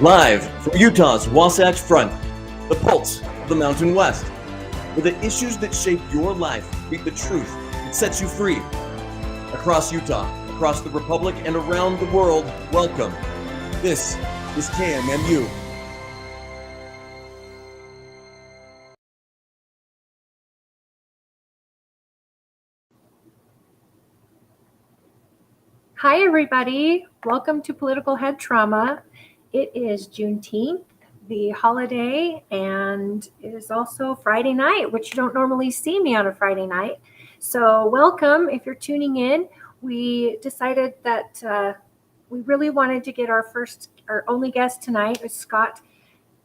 Live from Utah's Wasatch Front, the pulse of the Mountain West, where the issues that shape your life meet the truth that sets you free. Across Utah, across the Republic, and around the world, welcome. This is KMMU. Hi, everybody. Welcome to Political Head Trauma. It is Juneteenth, the holiday, and it is also Friday night, which you don't normally see me on a Friday night. So welcome. If you're tuning in, we decided that we really wanted to get our only guest tonight is Scott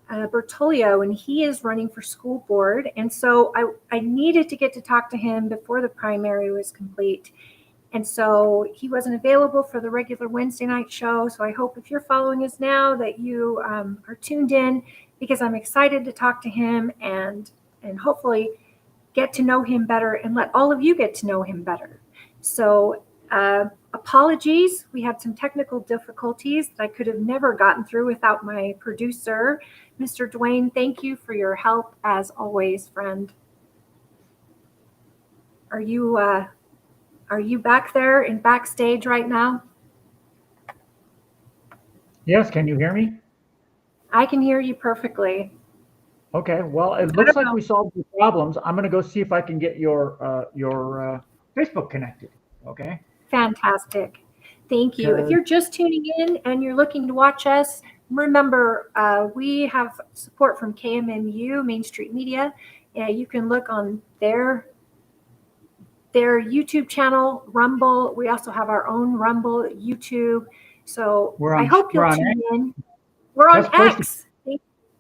Bertolio, and he is running for school board. And so I needed to get to talk to him before the primary was complete. And so he wasn't available for the regular Wednesday night show. So I hope if you're following us now that you are tuned in, because I'm excited to talk to him and hopefully get to know him better and let all of you get to know him better. So apologies. We had some technical difficulties that I could have never gotten through without my producer, Mr. Dwayne. Thank you for your help as always, friend. Are you back there in backstage right now? Yes, can you hear me? I can hear you perfectly. Okay, well, it looks like we solved the problems. I'm going to go see if I can get your Facebook connected, okay? Fantastic. Thank you. If you're just tuning in and you're looking to watch us, remember we have support from KMMU, Main Street Media. You can look on their YouTube channel, Rumble. We also have our own Rumble YouTube. So I hope you'll tune in. We're on X.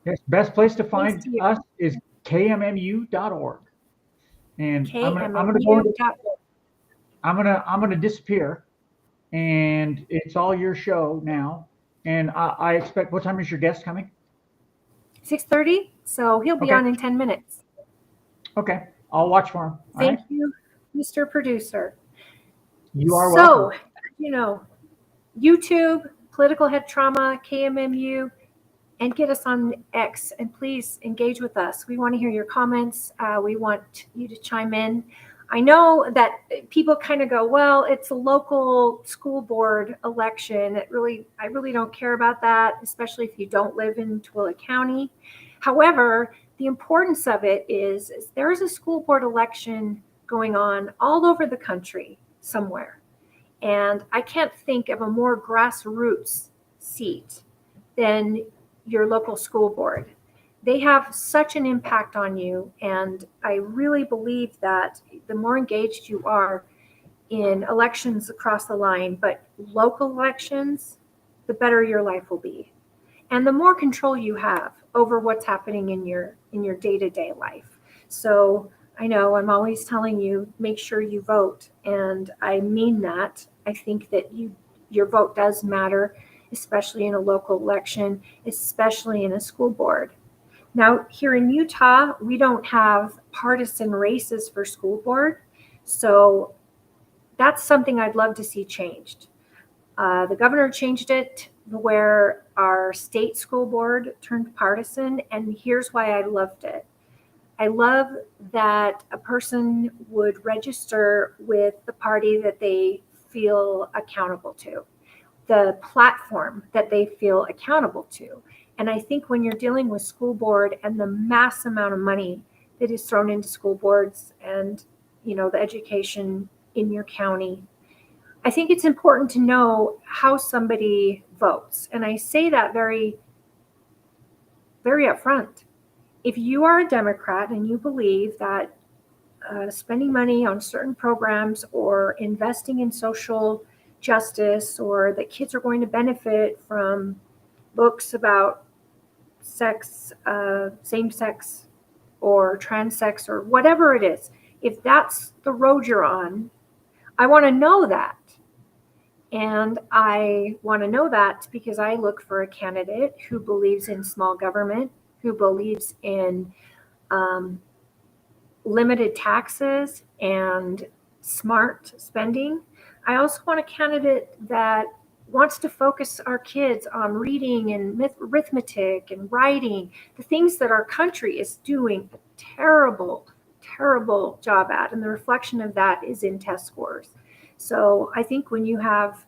Yes, best place to find us is kmmu.org. And I'm gonna disappear, and it's all your show now. And I expect, what time is your guest coming? 6:30. So he'll be on in 10 minutes. Okay, I'll watch for him. Thank you, Mr. Producer. You are welcome. So, YouTube, Political Head Trauma, KMMU, and get us on X, and please engage with us. We want to hear your comments. We want you to chime in. I know that people kind of go, well, it's a local school board election. I really don't care about that, especially if you don't live in Tooele County. However, the importance of it is there is a school board election going on all over the country somewhere. And I can't think of a more grassroots seat than your local school board. They have such an impact on you. And I really believe that the more engaged you are in elections across the line, but local elections, the better your life will be. And the more control you have over what's happening in your day-to-day life. So I know I'm always telling you, make sure you vote. And I mean that. I think that your vote does matter, especially in a local election, especially in a school board. Now, here in Utah, we don't have partisan races for school board. So that's something I'd love to see changed. The governor changed it where our state school board turned partisan, and here's why I loved it. I love that a person would register with the party that they feel accountable to, the platform that they feel accountable to. And I think when you're dealing with school board and the mass amount of money that is thrown into school boards and, the education in your county, I think it's important to know how somebody votes. And I say that very, very upfront. If you are a Democrat and you believe that spending money on certain programs or investing in social justice, or that kids are going to benefit from books about sex, same-sex or trans-sex or whatever it is, if that's the road you're on, I want to know that. And I want to know that because I look for a candidate who believes in small government, who believes in limited taxes and smart spending. I also want a candidate that wants to focus our kids on reading and arithmetic and writing, the things that our country is doing a terrible, terrible job at. And the reflection of that is in test scores. So I think when you have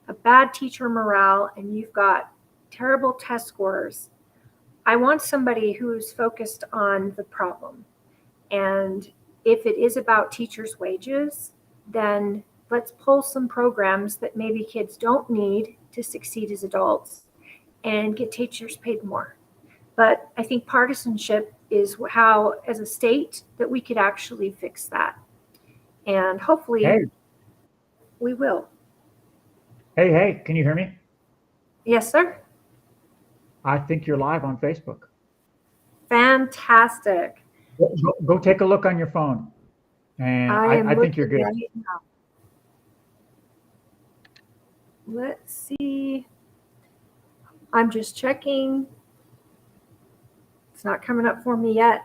a bad teacher morale and you've got terrible test scores, I want somebody who's focused on the problem. And if it is about teachers' wages, then let's pull some programs that maybe kids don't need to succeed as adults and get teachers paid more. But I think partisanship is how, as a state, that we could actually fix that. And hopefully Hey, we will. hey, can you hear me? Yes, sir. I think you're live on Facebook. Fantastic. Go take a look on your phone. And I think you're good. Right now. Let's see. I'm just checking. It's not coming up for me yet.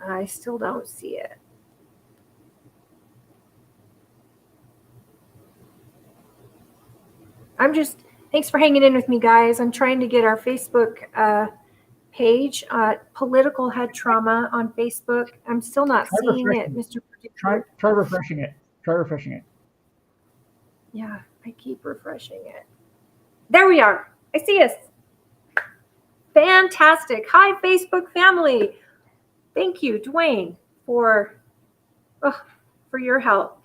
I still don't see it. Thanks for hanging in with me, guys. I'm trying to get our Facebook page, Political Head Trauma on Facebook. I'm still not seeing it, Mr. Producer. Try refreshing it. Try refreshing it. Yeah, I keep refreshing it. There we are. I see us. Fantastic. Hi, Facebook family. Thank you, Dwayne, for your help.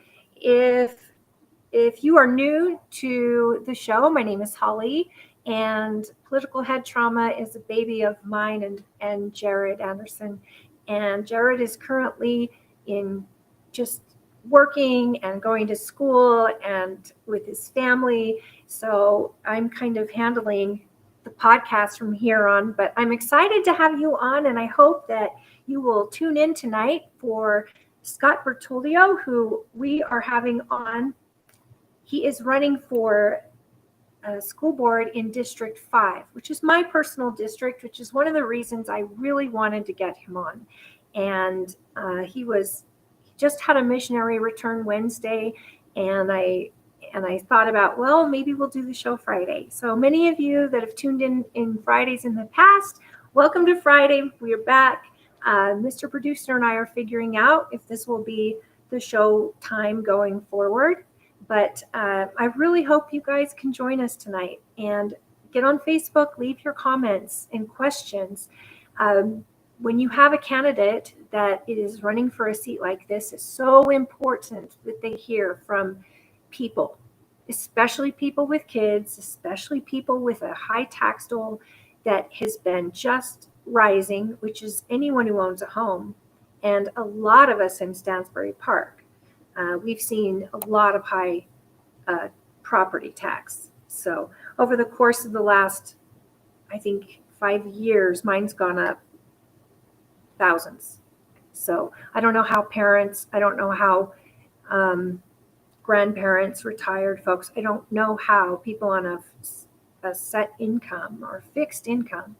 If you are new to the show, my name is Holly, and Political Head Trauma is a baby of mine and Jared Anderson. And Jared is currently in just working and going to school and with his family. So I'm kind of handling the podcast from here on, but I'm excited to have you on, and I hope that you will tune in tonight for Scott Bertolio, who we are having on. He is running for a school board in District 5, which is my personal district, which is one of the reasons I really wanted to get him on. And he just had a missionary return Wednesday, and I thought about, well, maybe we'll do the show Friday. So many of you that have tuned in Fridays in the past, welcome to Friday. We are back. Mr. Producer and I are figuring out if this will be the show time going forward. But I really hope you guys can join us tonight and get on Facebook, leave your comments and questions. When you have a candidate that is running for a seat like this, it's so important that they hear from people, especially people with kids, especially people with a high tax dole that has been just rising, which is anyone who owns a home. And a lot of us in Stansbury Park, we've seen a lot of high property tax. So over the course of the last, I think, 5 years, mine's gone up thousands. So I don't know how parents, I don't know how grandparents, retired folks, I don't know how people on a set income or fixed income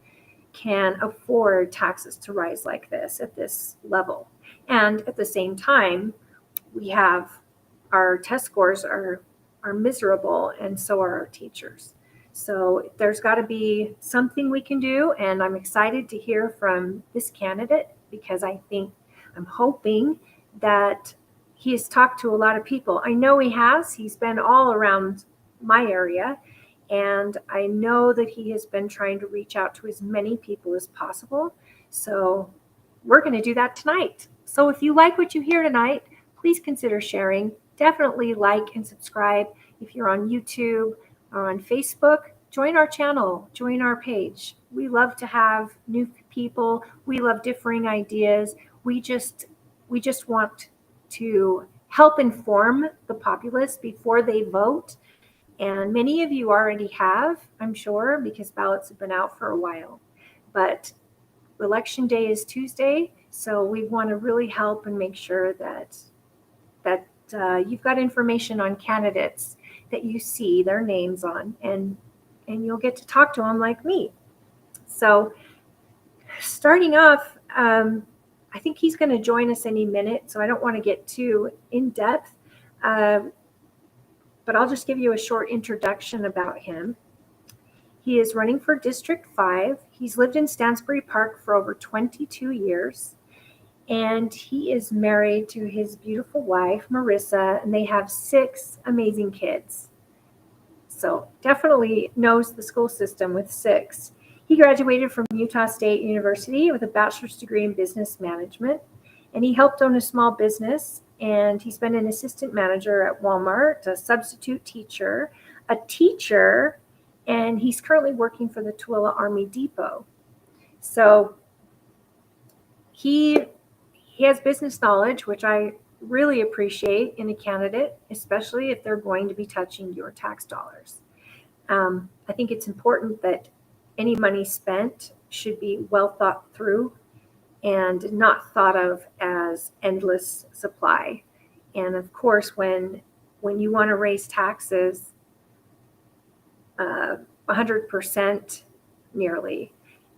can afford taxes to rise like this at this level. And at the same time, we have our test scores are miserable, and so are our teachers. So there's got to be something we can do, and I'm excited to hear from this candidate because I'm hoping that he has talked to a lot of people. I know he has. He's been all around my area, and I know that he has been trying to reach out to as many people as possible. So we're going to do that tonight. So if you like what you hear tonight, please consider sharing. Definitely like and subscribe. If you're on YouTube or on Facebook, join our channel, join our page. We love to have new people. We love differing ideas. We just want to help inform the populace before they vote. And many of you already have, I'm sure, because ballots have been out for a while. But Election Day is Tuesday, so we want to really help and make sure that you've got information on candidates that you see their names on, and you'll get to talk to them like me. So starting off, I think he's going to join us any minute, so I don't want to get too in depth. But I'll just give you a short introduction about him. He is running for District 5. He's lived in Stansbury Park for over 22 years. And he is married to his beautiful wife, Marissa, and they have 6 amazing kids. So definitely knows the school system with 6. He graduated from Utah State University with a bachelor's degree in business management. And he helped own a small business. And he's been an assistant manager at Walmart, a substitute teacher, a teacher, and he's currently working for the Tooele Army Depot. So he has business knowledge, which I really appreciate in a candidate, especially if they're going to be touching your tax dollars. I think it's important that any money spent should be well thought through and not thought of as endless supply. And of course, when you want to raise taxes 100% nearly,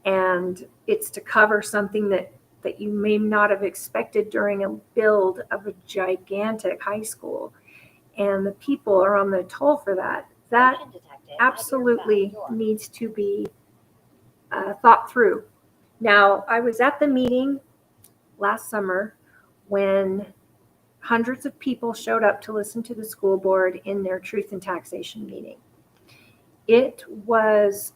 and it's to cover something that you may not have expected during a build of a gigantic high school, and the people are on the toll for that, that absolutely needs to be thought through. Now, I was at the meeting last summer when hundreds of people showed up to listen to the school board in their truth and taxation meeting. It was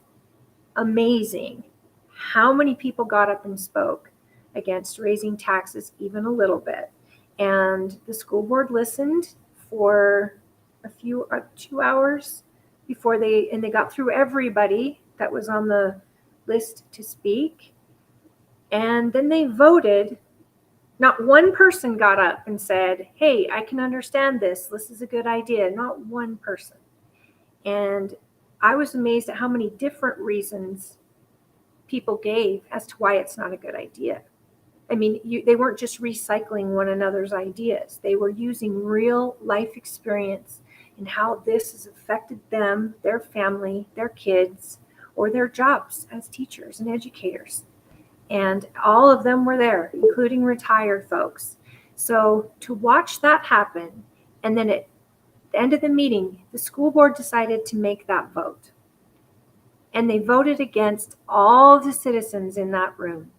amazing how many people got up and spoke against raising taxes even a little bit. And the school board listened for 2 hours before they got through everybody that was on the list to speak. And then they voted. Not one person got up and said, hey, I can understand this. This is a good idea. Not one person. And I was amazed at how many different reasons people gave as to why it's not a good idea. I mean, they weren't just recycling one another's ideas. They were using real life experience and how this has affected them, their family, their kids, or their jobs as teachers and educators. And all of them were there, including retired folks. So to watch that happen, and then at the end of the meeting, the school board decided to make that vote. And they voted against all the citizens in that room.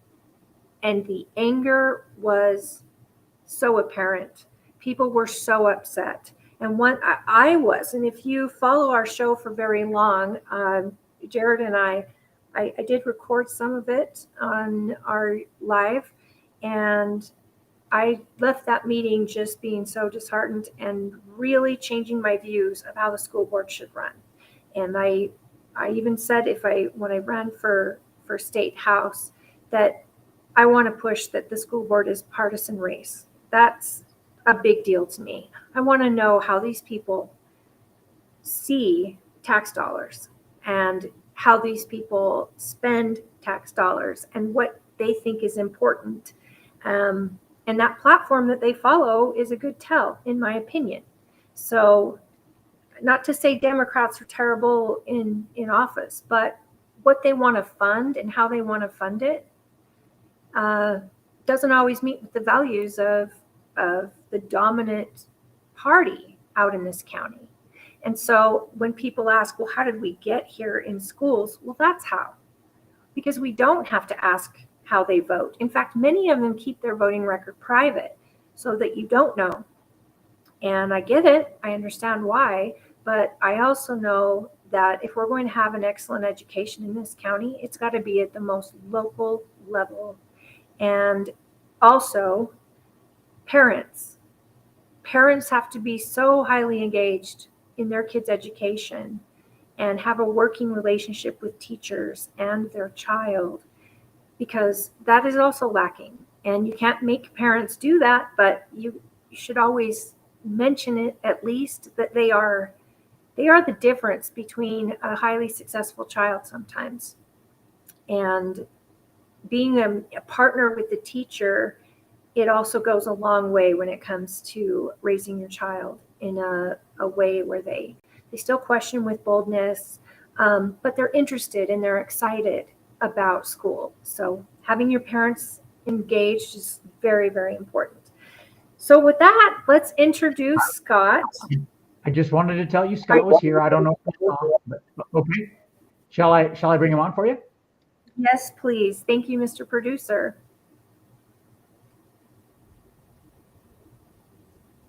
And the anger was so apparent. People were so upset. And I was, and if you follow our show for very long, Jared and I did record some of it on our live, and I left that meeting just being so disheartened and really changing my views of how the school board should run. And I even said when I ran for state house that I want to push that the school board is partisan race. That's a big deal to me. I want to know how these people see tax dollars and how these people spend tax dollars and what they think is important. And that platform that they follow is a good tell, in my opinion. So not to say Democrats are terrible in office, but what they want to fund and how they want to fund it doesn't always meet with the values of the dominant party out in this county. And so when people ask, well, how did we get here in schools? Well, that's how. Because we don't have to ask how they vote. In fact, many of them keep their voting record private so that you don't know. And I get it. I understand why. But I also know that if we're going to have an excellent education in this county, it's got to be at the most local level. And also, parents have to be so highly engaged in their kids' education and have a working relationship with teachers and their child, because that is also lacking. And you can't make parents do that, but you should always mention it, at least, that they are the difference between a highly successful child sometimes. And being a partner with the teacher, it also goes a long way when it comes to raising your child in a way where they still question with boldness, but they're interested and they're excited about school. So having your parents engaged is very, very important. So with that, let's introduce Scott. I just wanted to tell you Scott was here. I don't know if you saw, but okay. Shall I bring him on for you? Yes, please. Thank you, Mr. Producer.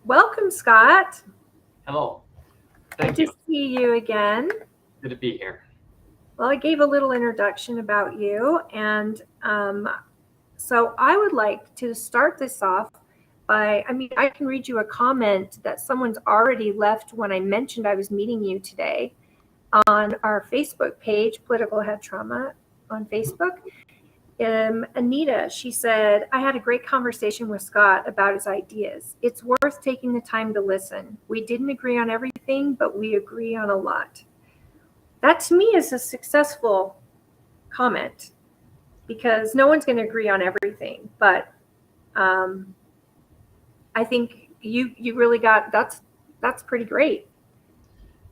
Welcome, Scott. Hello. Thank Good you. to see you again. Good to be here. Well, I gave a little introduction about you, and so I would like to start this off by, I can read you a comment that someone's already left when I mentioned I was meeting you today on our Facebook page, Political Head Trauma on Facebook. Anita, she said, I had a great conversation with Scott about his ideas. It's worth taking the time to listen. We didn't agree on everything, but we agree on a lot. That to me is a successful comment because no one's going to agree on everything. But I think you really got, that's pretty great.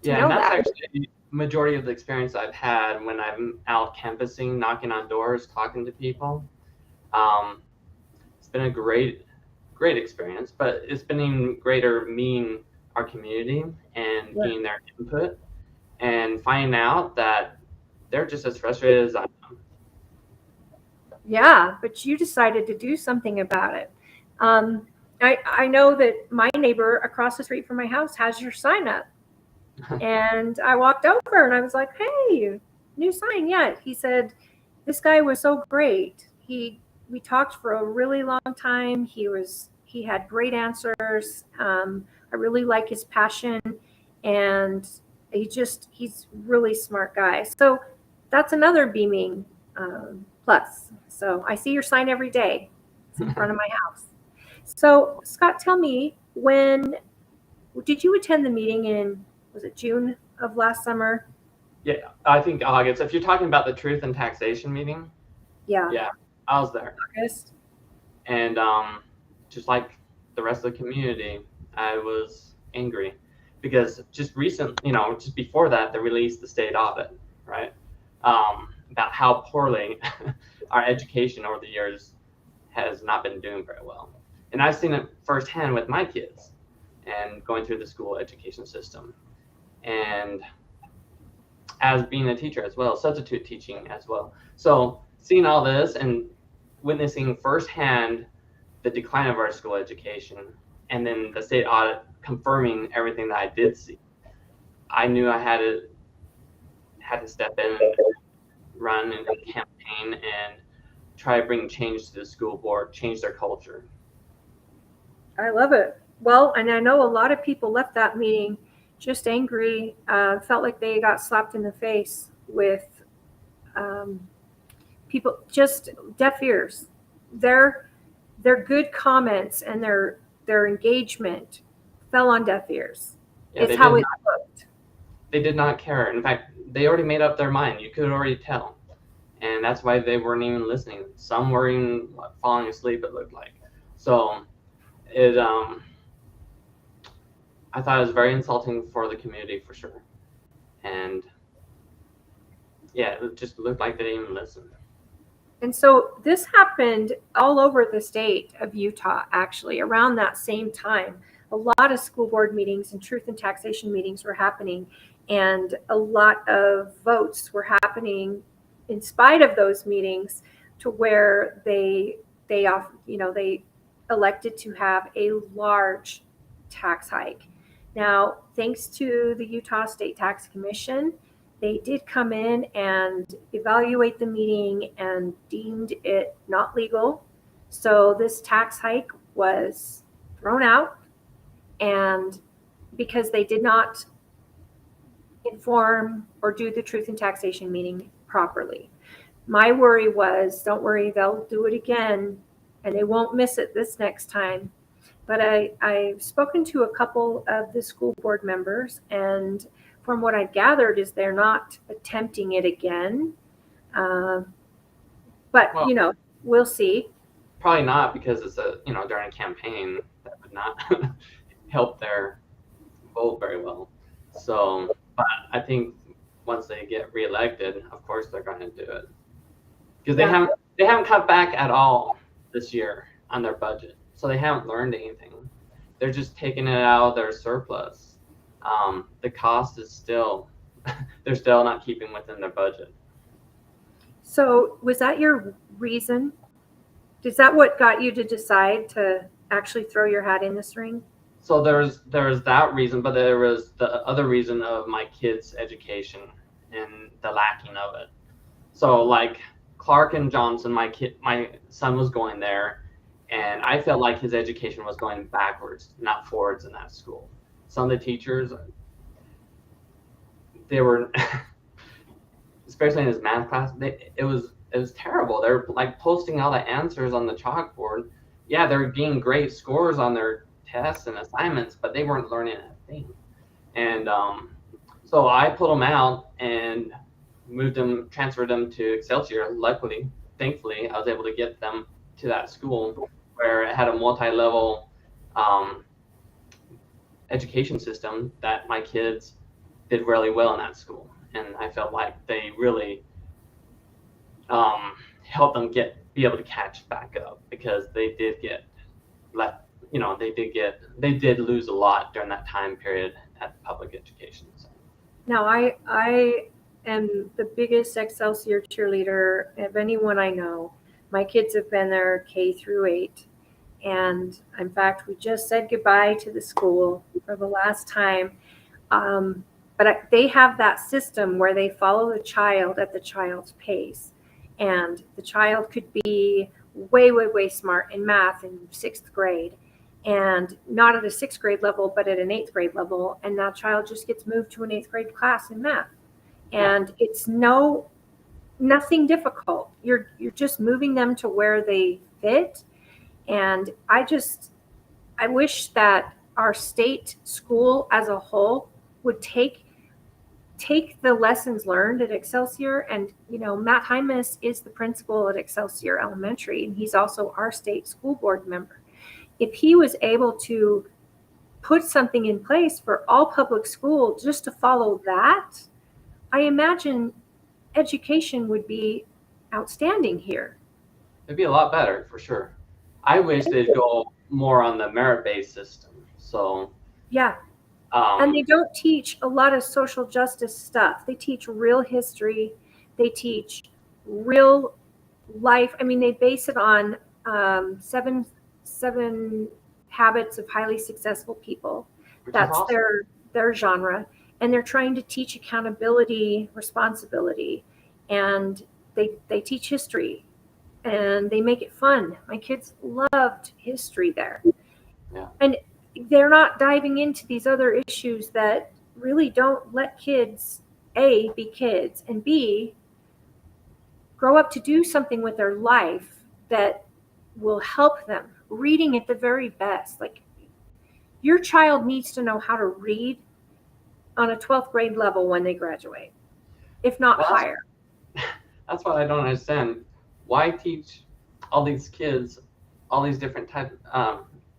Yeah, and that's actually the majority of the experience I've had when I'm out canvassing, knocking on doors, talking to people. It's been a great experience, but it's been even greater meeting our community and getting their input and finding out that they're just as frustrated as I am. Yeah, but you decided to do something about it. I know that my neighbor across the street from my house has your sign up. And I walked over and I was like, hey, new sign. Yeah. He said, this guy was so great. We talked for a really long time. He had great answers. I really like his passion, and he's really smart guy. So that's another beaming plus. So I see your sign every day. It's in front of my house. So Scott, tell me, when did you attend the meeting in, was it June of last summer? Yeah, I think August. If you're talking about the Truth and Taxation meeting, yeah, I was there. August. And just like the rest of the community, I was angry because just before that, they released the state audit, right? About how poorly our education over the years has not been doing very well. And I've seen it firsthand with my kids and going through the school education system. And as being a teacher as well, substitute teaching as well. So seeing all this and witnessing firsthand the decline of our school education, and then the state audit confirming everything that I did see, I knew I had to step in and run and campaign and try to bring change to the school board, change their culture. I love it. Well, and I know a lot of people left that meeting just angry, felt like they got slapped in the face with people, just deaf ears. Their good comments and their engagement fell on deaf ears. Yeah, it's how it looked. They did not care. In fact, they already made up their mind. You could already tell. And that's why they weren't even listening. Some were even falling asleep, it looked like. So I thought it was very insulting for the community for sure. And yeah, it just looked like they didn't even listen. And so this happened all over the state of Utah, actually, around that same time. A lot of school board meetings and truth and taxation meetings were happening, and a lot of votes were happening in spite of those meetings, to where they elected to have a large tax hike. Now, thanks to the Utah State Tax Commission, they did come in and evaluate the meeting and deemed it not legal. So this tax hike was thrown out, and because they did not inform or do the truth and taxation meeting properly. My worry was, don't worry, they'll do it again and they won't miss it this next time. But I've spoken to a couple of the school board members, and from what I've gathered is they're not attempting it again. But, well, we'll see. Probably not, because it's during a campaign, that would not help their vote very well. So, but I think once they get reelected, of course they're going to do it, because they haven't cut back at all this year on their budget. So they haven't learned anything. They're just taking it out of their surplus. The cost is still, they're still not keeping within their budget. So was that your reason? Is that what got you to decide to actually throw your hat in this ring? So there's that reason, but there was the other reason of my kids' education and the lacking of it. So like Clark and Johnson, my son was going there, and I felt like his education was going backwards, not forwards in that school. Some of the teachers, they were, especially in his math class, it was terrible. They're like posting all the answers on the chalkboard. Yeah, they're getting great scores on their tests and assignments, but they weren't learning a thing. And so I pulled them out and transferred them to Excelsior. Luckily, thankfully, I was able to get them to that school where it had a multi-level education system that my kids did really well in that school. And I felt like they really helped them be able to catch back up, because they did get left, they did lose a lot during that time period at public education. So. Now, I am the biggest Excelsior cheerleader of anyone I know. My kids have been there K through 8. And in fact, we just said goodbye to the school for the last time. But they have that system where they follow the child at the child's pace. And the child could be way, way, way smart in math in 6th grade, and not at a 6th grade level, but at an 8th grade level. And that child just gets moved to an 8th grade class in math. And it's nothing difficult. You're just moving them to where they fit. And I wish that our state school as a whole would take the lessons learned at Excelsior. And, Matt Hymas is the principal at Excelsior Elementary, and he's also our state school board member. If he was able to put something in place for all public school just to follow that, I imagine education would be outstanding here. It'd be a lot better, for sure. I wish they'd go more on the merit-based system. So yeah. And they don't teach a lot of social justice stuff. They teach real history. They teach real life. I mean, they base it on seven habits of highly successful people. That's awesome. Their genre. And they're trying to teach accountability, responsibility, and they teach history, and they make it fun. My kids loved history there. Yeah. And they're not diving into these other issues that really don't let kids, A, be kids, and B, grow up to do something with their life that will help them. Reading at the very best. Like, your child needs to know how to read on a 12th grade level when they graduate, if not higher. That's what I don't understand. Why teach all these kids all these different types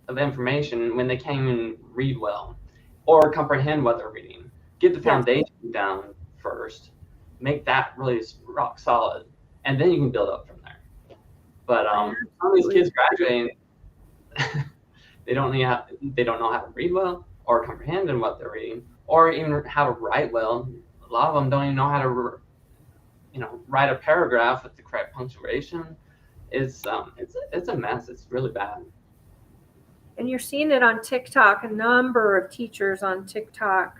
of information when they can't even read well or comprehend what they're reading? Get the foundation down first, make that really rock solid, and then you can build up from there. But some of these kids graduating, they don't know how to read well or comprehend in what they're reading, or even how to write well. A lot of them don't even know how to, write a paragraph with the correct punctuation. It's a mess. It's really bad. And you're seeing it on TikTok. A number of teachers on TikTok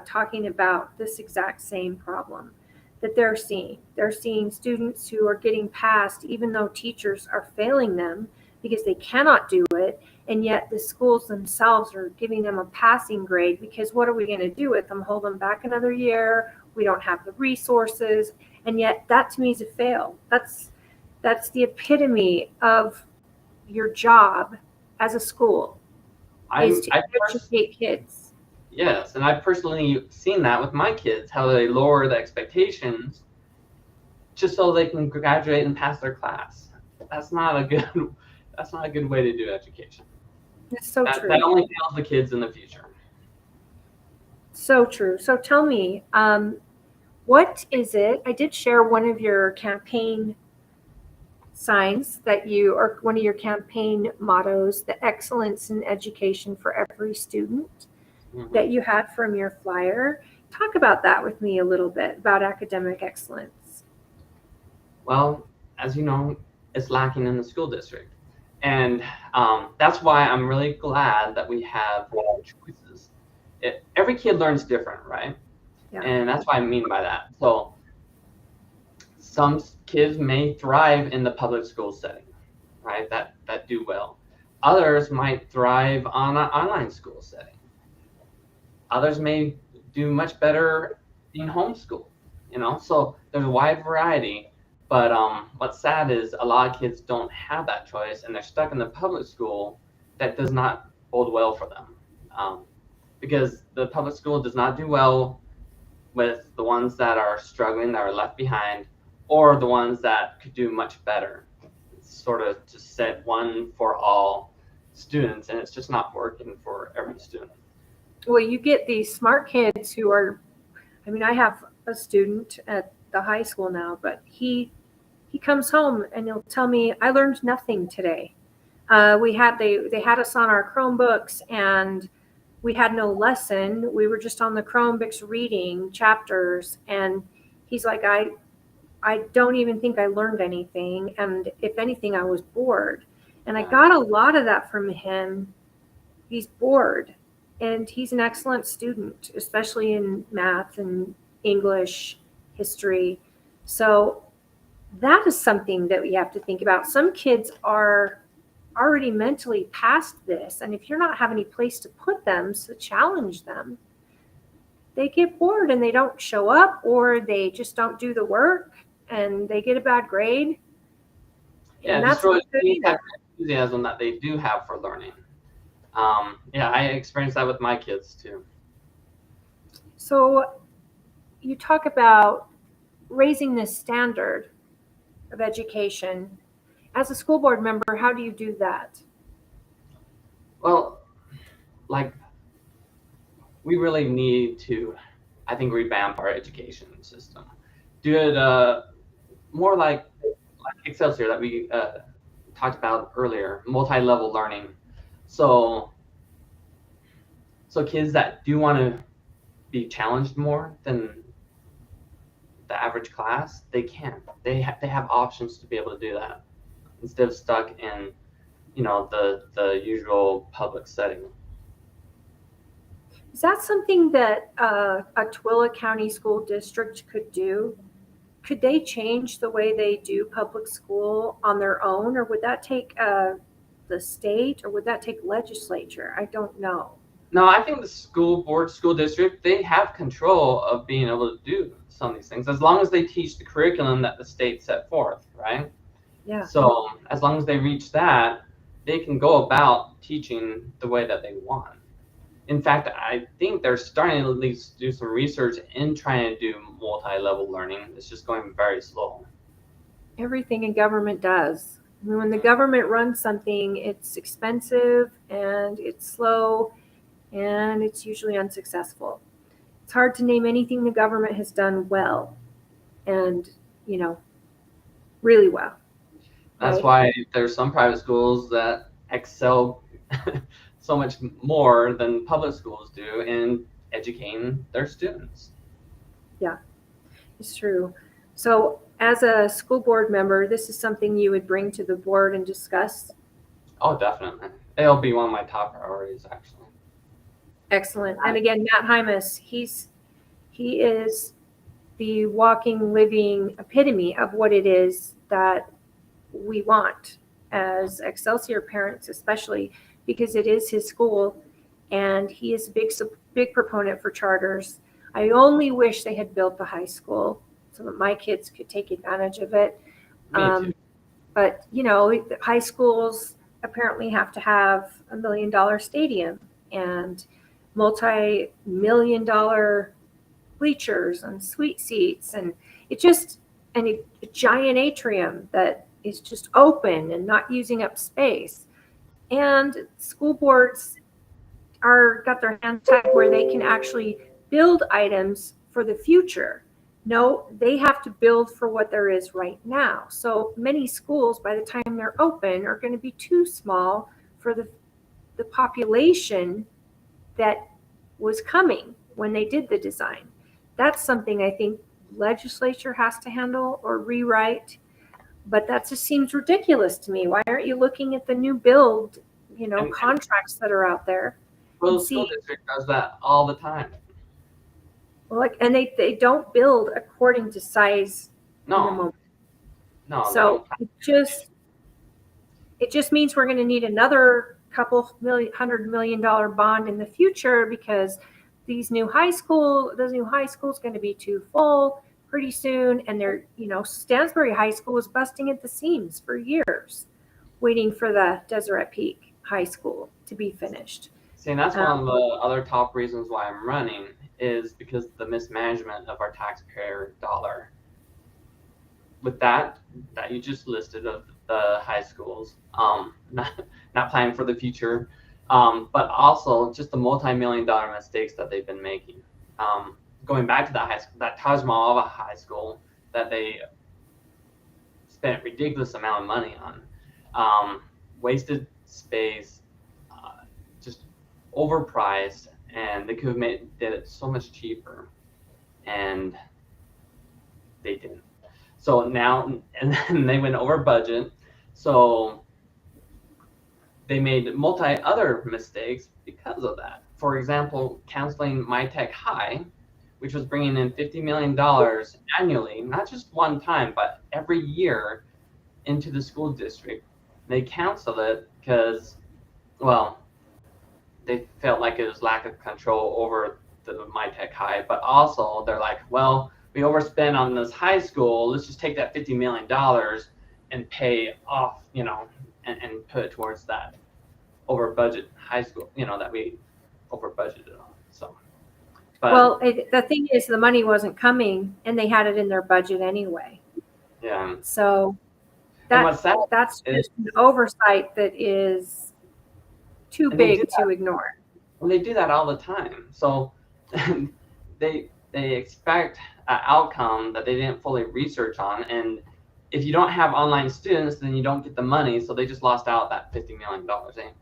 talking about this exact same problem that they're seeing. They're seeing students who are getting passed, even though teachers are failing them because they cannot do it. And yet the schools themselves are giving them a passing grade, because what are we going to do with them? Hold them back another year? We don't have the resources. And yet that, to me, is a fail. That's the epitome of your job as a school, is to educate kids. Yes, and I've personally seen that with my kids, how they lower the expectations just so they can graduate and pass their class. That's not a good way to do education. It's so true. That only fails the kids in the future. So true. So tell me, what is it? I did share one of your campaign signs that you, or one of your campaign mottos, the excellence in education for every student, that you had from your flyer. Talk about that with me a little bit, about academic excellence. Well, as you know, it's lacking in the school district. And that's why I'm really glad that we have choices. Every kid learns different, right? Yeah. And that's what I mean by that. So some kids may thrive in the public school setting, right? That do well. Others might thrive on an online school setting. Others may do much better in homeschool, So there's a wide variety. But what's sad is a lot of kids don't have that choice, and they're stuck in the public school. That does not bode well for them, because the public school does not do well with the ones that are struggling, that are left behind, or the ones that could do much better. It's sort of just set one for all students, and it's just not working for every student. Well, you get these smart kids who are, I have a student at the high school now, but he comes home and he'll tell me, I learned nothing today. They had us on our Chromebooks and we had no lesson. We were just on the Chromebooks reading chapters, and he's like, I don't even think I learned anything, and if anything, I was bored. And I got a lot of that from him. He's bored, and he's an excellent student, especially in math and English, history. So that is something that we have to think about. Some kids are already mentally past this, and if you're not having any place to put them, so challenge them, they get bored and they don't show up, or they just don't do the work and they get a bad grade. Yeah, and just really good that enthusiasm that they do have for learning. I experienced that with my kids too. So you talk about raising the standard of education. As a school board member, how do you do that? Well, we really need to, I think, revamp our education system. Do it more like Excelsior that we talked about earlier, multi-level learning. So kids that do want to be challenged more than the average class, they can. They have options to be able to do that instead of stuck in, the usual public setting. Is that something that a Tooele County School District could do? Could they change the way they do public school on their own, or would that take the state, or would that take legislature? I don't know. No, I think the school board, school district, they have control of being able to do some of these things as long as they teach the curriculum that the state set forth, right? Yeah. So as long as they reach that, they can go about teaching the way that they want. In fact, I think they're starting to at least do some research in trying to do multi-level learning. It's just going very slow. Everything in government does. When the government runs something, it's expensive and it's slow and it's usually unsuccessful. It's hard to name anything the government has done well and, really well. That's why there's some private schools that excel so much more than public schools do in educating their students. Yeah, it's true. So as a school board member, this is something you would bring to the board and discuss? Oh, definitely. It'll be one of my top priorities, actually. Excellent. And again, Matt Hymas, he is the walking, living epitome of what it is that we want as Excelsior parents, especially because it is his school, and he is a big proponent for charters. I only wish they had built the high school so that my kids could take advantage of it. Me too. But high schools apparently have to have $1 million stadium and multi-million-dollar bleachers and suite seats, and a giant atrium that is just open and not using up space. And school boards got their hands tied where they can actually build items for the future. No, they have to build for what there is right now. So many schools, by the time they're open, are going to be too small for the population that was coming when they did the design. That's something I think legislature has to handle or rewrite. But that just seems ridiculous to me. Why aren't you looking at the new build, And contracts that are out there? well, and the school see- district does that all the time. Well, and they don't build according to size No, minimum. no. they So don't. it just means we're going to need another $100 million bond in the future because those new high schools going to be too full pretty soon. And Stansbury High School was busting at the seams for years, waiting for the Deseret Peak High School to be finished. See, and that's one of the other top reasons why I'm running is because of the mismanagement of our taxpayer dollar. With that you just listed of the high schools, not planning for the future, but also just the multi-million-dollar mistakes that they've been making. Going back to that high school, that Taj Mahal High School that they spent ridiculous amount of money on, wasted space, just overpriced, and they could have did it so much cheaper, and they didn't. So now, and then they went over budget. So they made other mistakes because of that. For example, canceling My Tech High, which was bringing in $50 million annually, not just one time, but every year into the school district. They canceled it because, well, they felt like it was lack of control over the My Tech High, but also they're like, well, we overspent on this high school. Let's just take that $50 million and pay off, and put it towards that over budget high school, that we over budgeted on. So, but the thing is, the money wasn't coming, and they had it in their budget anyway. yeah. So what's sad that's is- just an oversight that is too And they big to ignore. Well, they do that all the time. So they expect an outcome that they didn't fully research on, and if you don't have online students, then you don't get the money. So they just lost out that $50 million anyways.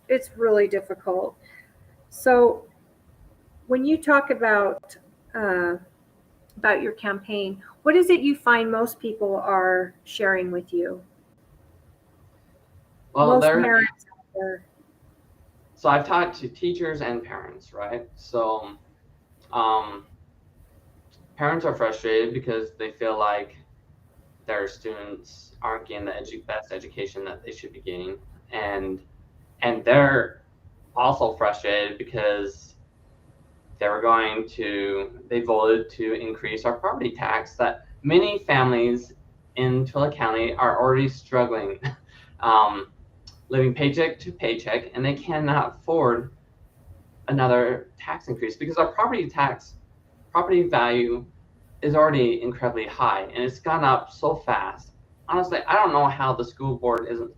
It's really difficult. So when you talk about your campaign, what is it you find most people are sharing with you? Well, Most parents out there. So I've talked to teachers and parents, right? So parents are frustrated because they feel like their students aren't getting the best education that they should be getting, and they're also frustrated because they voted to increase our property tax that many families in Tooele County are already struggling, living paycheck to paycheck, and they cannot afford another tax increase because our property value is already incredibly high, and it's gone up so fast. Honestly, I don't know how the school board isn't,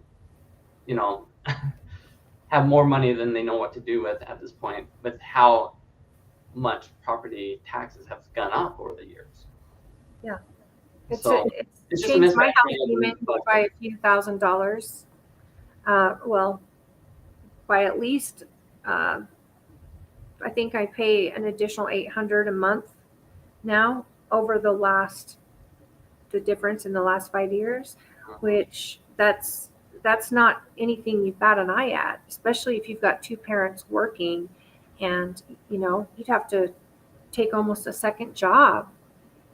have more money than they know what to do with at this point, with how much property taxes have gone up over the years. Yeah. It's It's just a changed my house mismatch. payment by a few $1,000s. Well, by at least, I think I pay an additional $800 a month now over the difference in the last 5 years, which that's not anything you bat an eye at, especially if you've got two parents working, and you'd have to take almost a second job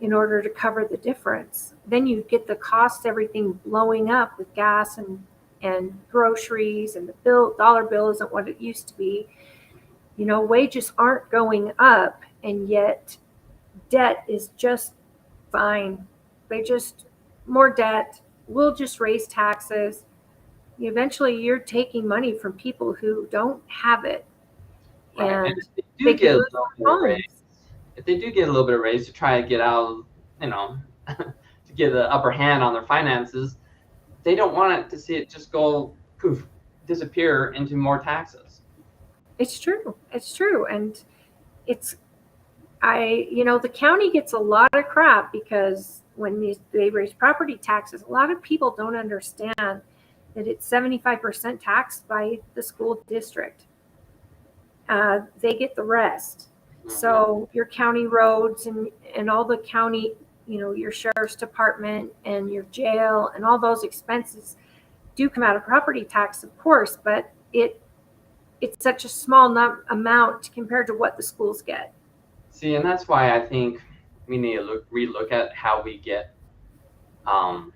in order to cover the difference. Then you get the cost, everything blowing up with gas and groceries, and the dollar bill isn't what it used to be. Wages aren't going up, and yet debt is just fine. More debt. We'll just raise taxes. Eventually you're taking money from people who don't have it. Right. And if they they do get a lose little bit their of raise, if they do get a little bit of raise to try to get out, to get the upper hand on their finances, they don't want it to see it just go poof, disappear into more taxes. It's true. And it's the county gets a lot of crap because when they raise property taxes, a lot of people don't understand that it's 75% taxed by the school district. They get the rest. So your county roads and all the county, your sheriff's department and your jail and all those expenses do come out of property tax, of course, but it's such a small amount compared to what the schools get. See, and that's why I think we need to relook at how we get the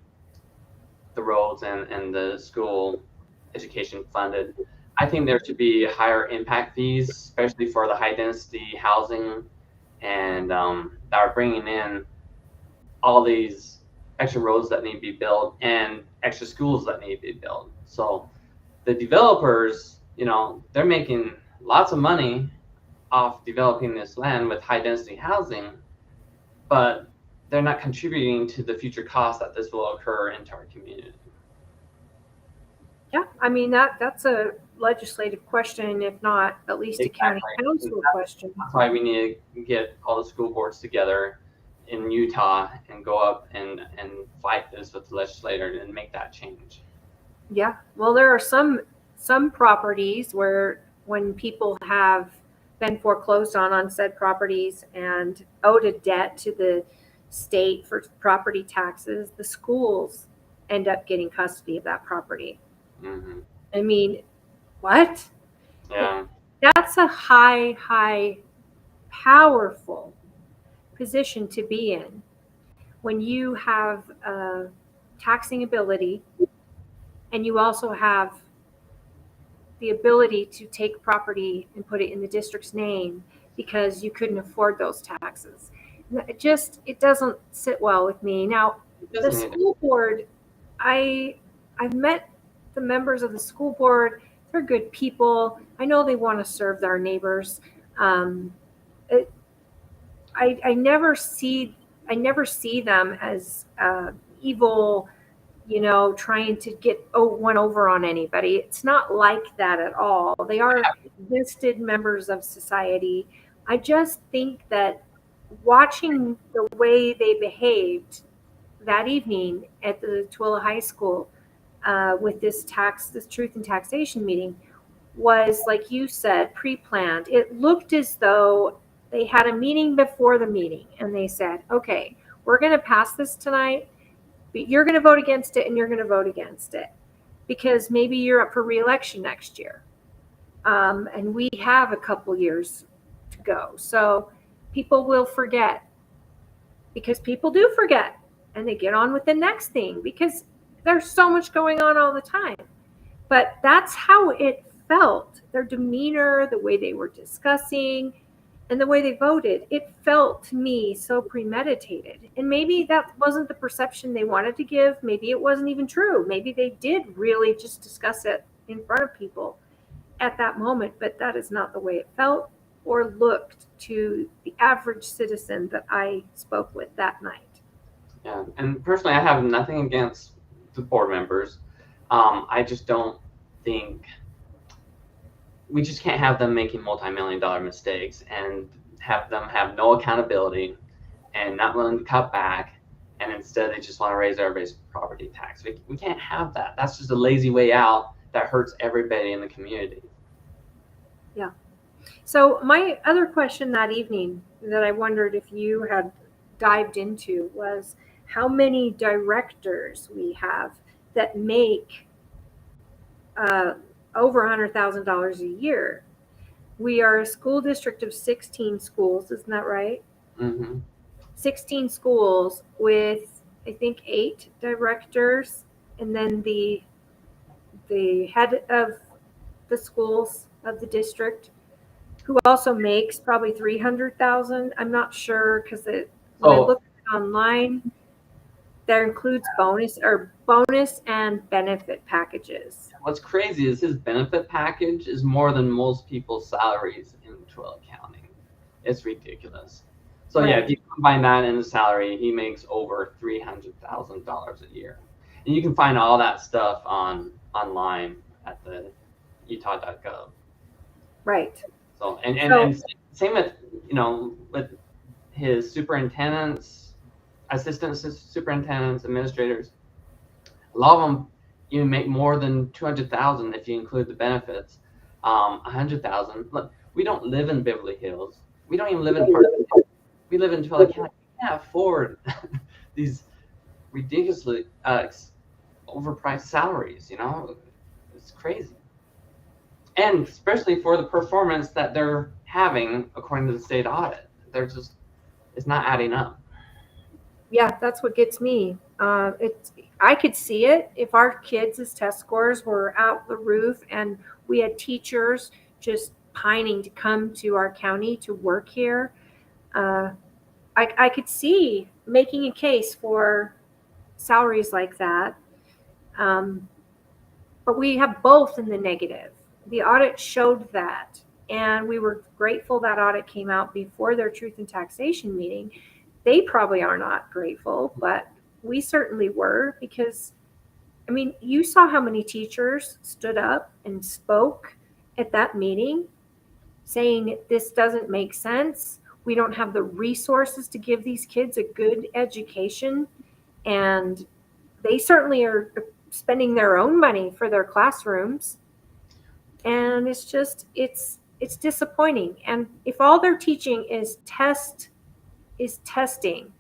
roads and the school education funded. I think there should be higher impact fees, especially for the high density housing, and that are bringing in all these extra roads that need to be built and extra schools that need to be built. So the developers, they're making lots of money off developing this land with high density housing, but they're not contributing to the future costs that this will occur into our community. Yeah, I mean that's a legislative question, if not at least a county council question. That's why we need to get all the school boards together in Utah and go up and fight this with the legislator and make that change. Yeah, well, there are some properties where when people have been foreclosed on said properties and owed a debt to the state for property taxes, the schools end up getting custody of that property. Mm-hmm. I mean, what? Yeah. That's a high, powerful position to be in when you have taxing ability and you also have the ability to take property and put it in the district's name because you couldn't afford those taxes. It doesn't sit well with me. Now, the school board, I've met the members of the school board. They're good people. I know they want to serve their neighbors. I never see them as evil, trying to get one over on anybody. It's not like that at all. They are listed members of society. I just think that watching the way they behaved that evening at the Tooele High School with this truth and taxation meeting was, like you said, pre-planned. It looked as though they had a meeting before the meeting and they said, okay, we're going to pass this tonight, but you're going to vote against it and you're going to vote against it because maybe you're up for re-election next year. And we have a couple years to go. So people will forget because people do forget and they get on with the next thing because there's so much going on all the time. But that's how it felt. Their demeanor, the way they were discussing, and the way they voted, it felt to me so premeditated. And maybe that wasn't the perception they wanted to give. Maybe it wasn't even true. Maybe they did really just discuss it in front of people at that moment, but that is not the way it felt or looked to the average citizen that I spoke with that night. Yeah, and personally, I have nothing against the board members. I just don't think we just can't have them making multi-million-dollar mistakes and have them have no accountability and not willing to cut back, and instead they just want to raise everybody's property tax. We can't have that. That's just a lazy way out that hurts everybody in the community. Yeah. So my other question that evening that I wondered if you had dived into was how many directors we have that make over $100,000 a year. We are a school district of 16 schools, isn't that right? Mm-hmm. 16 schools with, I think, 8 directors, and then the head of the schools of the district, who also makes probably $300,000. I'm not sure because when I look at it online, there includes bonus and benefit packages. What's crazy is his benefit package is more than most people's salaries in Tooele County. It's ridiculous. So Right. yeah, if you combine that and the salary, he makes over $300,000 a year. And you can find all that stuff online at the utah.gov. Right. So and same with with his superintendents, assistant superintendents, administrators, a lot of them even make more than 200,000 if you include the benefits. 100,000. Look, we don't live in Beverly Hills. We don't even live in parts. We live in Twilight County. We can't afford these ridiculously overpriced salaries. It's crazy. And especially for the performance that they're having according to the state audit, it's not adding up. Yeah, that's what gets me. I could see it if our kids' test scores were out the roof and we had teachers just pining to come to our county to work here. I could see making a case for salaries like that. But we have both in the negative. The audit showed that, and we were grateful that audit came out before their truth in taxation meeting. They probably are not grateful, but we certainly were, because, I mean, you saw how many teachers stood up and spoke at that meeting saying this doesn't make sense. We don't have the resources to give these kids a good education, and they certainly are spending their own money for their classrooms. And it's disappointing. And if all they're teaching is testing,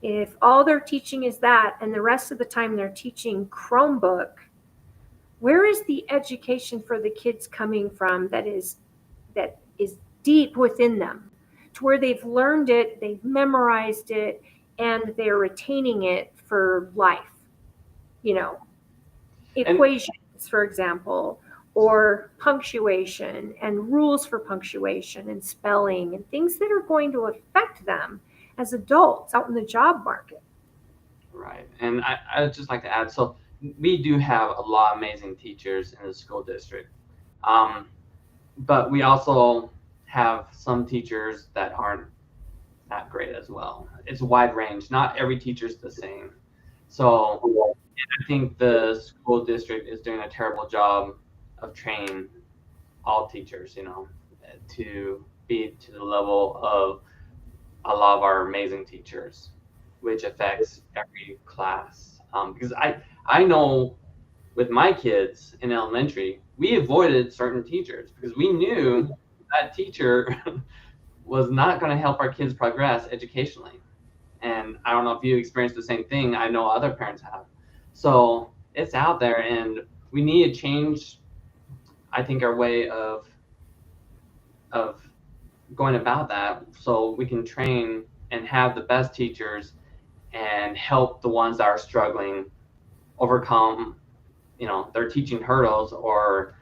if all they're teaching is that, and the rest of the time they're teaching Chromebook, where is the education for the kids coming from that is deep within them, to where they've learned it, they've memorized it, and they're retaining it for life? Equations, for example, or punctuation and rules for punctuation and spelling and things that are going to affect them as adults out in the job market. Right. And I'd just like to add, so we do have a lot of amazing teachers in the school district. But we also have some teachers that aren't that great as well. It's a wide range. Not every teacher's the same. So I think the school district is doing a terrible job of training all teachers, to be to the level of a lot of our amazing teachers, which affects every class. Because I know with my kids in elementary, we avoided certain teachers because we knew that teacher was not going to help our kids progress educationally. And I don't know if you experienced the same thing. I know other parents have. So it's out there, and we need to change, I think, our way of going about that, so we can train and have the best teachers and help the ones that are struggling overcome, their teaching hurdles, or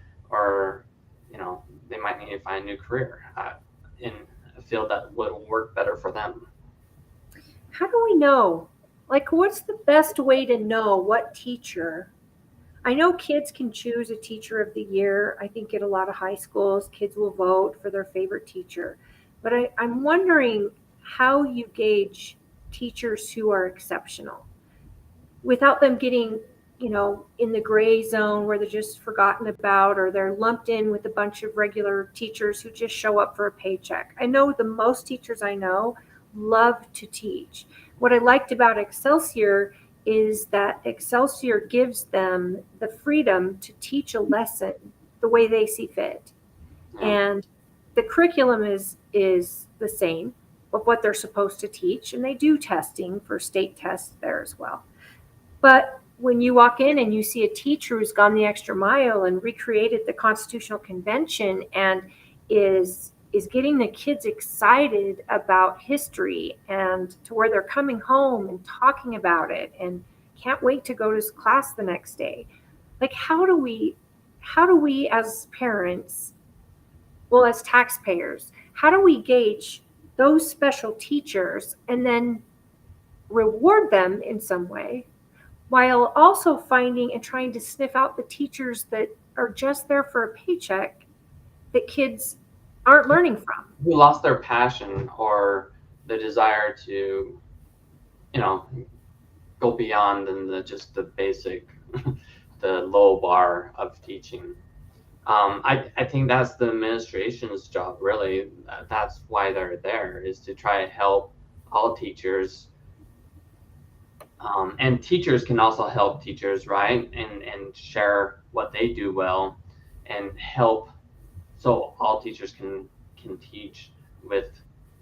they might need to find a new career in a field that would work better for them. How do we know? What's the best way to know what teacher? I know kids can choose a teacher of the year. I think at a lot of high schools, kids will vote for their favorite teacher. But I'm wondering how you gauge teachers who are exceptional without them getting, in the gray zone where they're just forgotten about, or they're lumped in with a bunch of regular teachers who just show up for a paycheck. I know the most teachers I know love to teach. What I liked about Excelsior is that Excelsior gives them the freedom to teach a lesson the way they see fit. And the curriculum is the same of what they're supposed to teach, and they do testing for state tests there as well. But when you walk in and you see a teacher who's gone the extra mile and recreated the Constitutional Convention and is getting the kids excited about history, and to where they're coming home and talking about it and can't wait to go to class the next day. How do we as parents, well, as taxpayers, how do we gauge those special teachers and then reward them in some way, while also finding and trying to sniff out the teachers that are just there for a paycheck that kids aren't learning from? Who lost their passion or the desire to, go beyond than just the basic, the low bar of teaching. I think that's the administration's job, really. That's why they're there, is to try to help all teachers. And teachers can also help teachers, right? And share what they do well and help so all teachers can teach with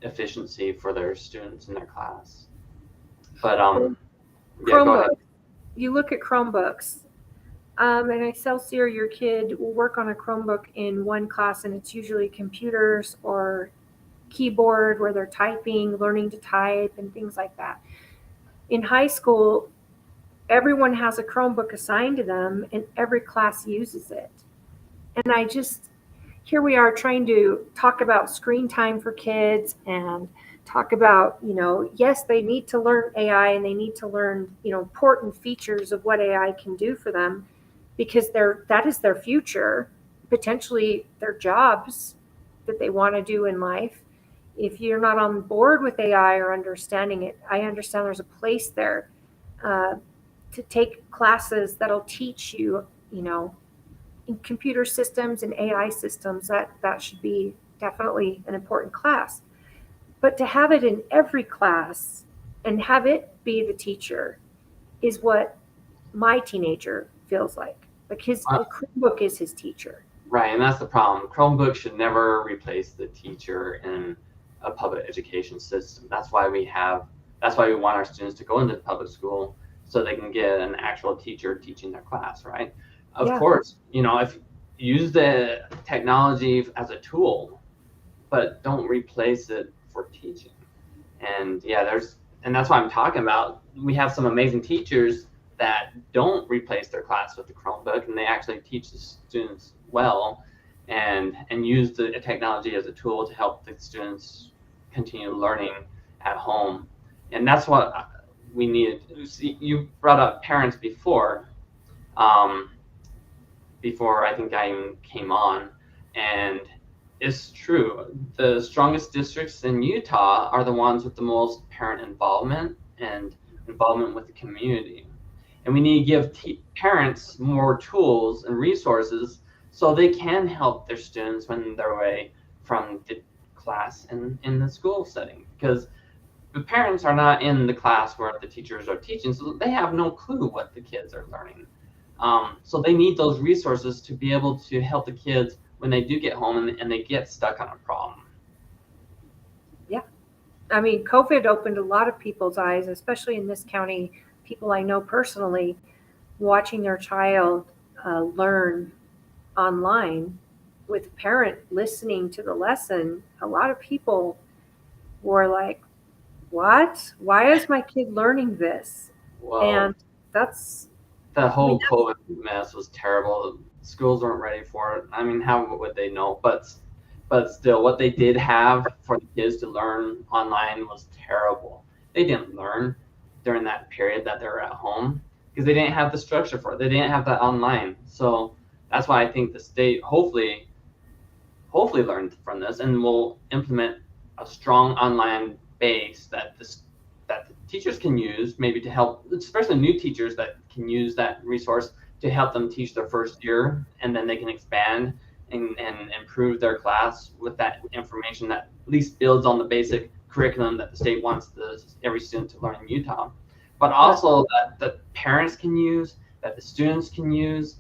efficiency for their students in their class. But yeah, go ahead. Chromebooks. You look at Chromebooks. And Excelsior, your kid will work on a Chromebook in one class, and it's usually computers or keyboard where they're typing, learning to type, and things like that. In high school, everyone has a Chromebook assigned to them, and every class uses it. And here we are trying to talk about screen time for kids and talk about, yes, they need to learn AI and they need to learn, important features of what AI can do for them, because that is their future, potentially their jobs that they want to do in life. If you're not on board with AI or understanding it, I understand there's a place there to take classes that'll teach you, in computer systems and AI systems. That should be definitely an important class. But to have it in every class and have it be the teacher is what my teenager feels like. Like the Chromebook is his teacher. Right, and that's the problem. Chromebook should never replace the teacher in a public education system. That's why we want our students to go into public school, so they can get an actual teacher teaching their class, right? Of course, if you use the technology as a tool, but don't replace it for teaching. And and that's why I'm talking about, we have some amazing teachers that don't replace their class with the Chromebook, and they actually teach the students well and use the technology as a tool to help the students continue learning at home. And that's what we needed. See, you brought up parents before I think I even came on, and it's true. The strongest districts in Utah are the ones with the most parent involvement and involvement with the community. And we need to give parents more tools and resources so they can help their students when they're away from the class in the school setting. Because the parents are not in the class where the teachers are teaching, so they have no clue what the kids are learning. So they need those resources to be able to help the kids when they do get home and they get stuck on a problem. Yeah. I mean, COVID opened a lot of people's eyes, especially in this county. People I know personally, watching their child learn online with a parent listening to the lesson. A lot of people were like, what? Why is my kid learning this? Well, and that's the whole COVID mess was terrible. Schools weren't ready for it. I mean, how would they know? But still, what they did have for the kids to learn online was terrible. They didn't learn during that period that they were at home because they didn't have the structure for it. They didn't have that online. So that's why I think the state hopefully learned from this and will implement a strong online base that the teachers can use, maybe to help, especially new teachers that can use that resource to help them teach their first year, and then they can expand and improve their class with that information that at least builds on the basic curriculum that the state wants every student to learn in Utah. But also that the parents can use, that the students can use.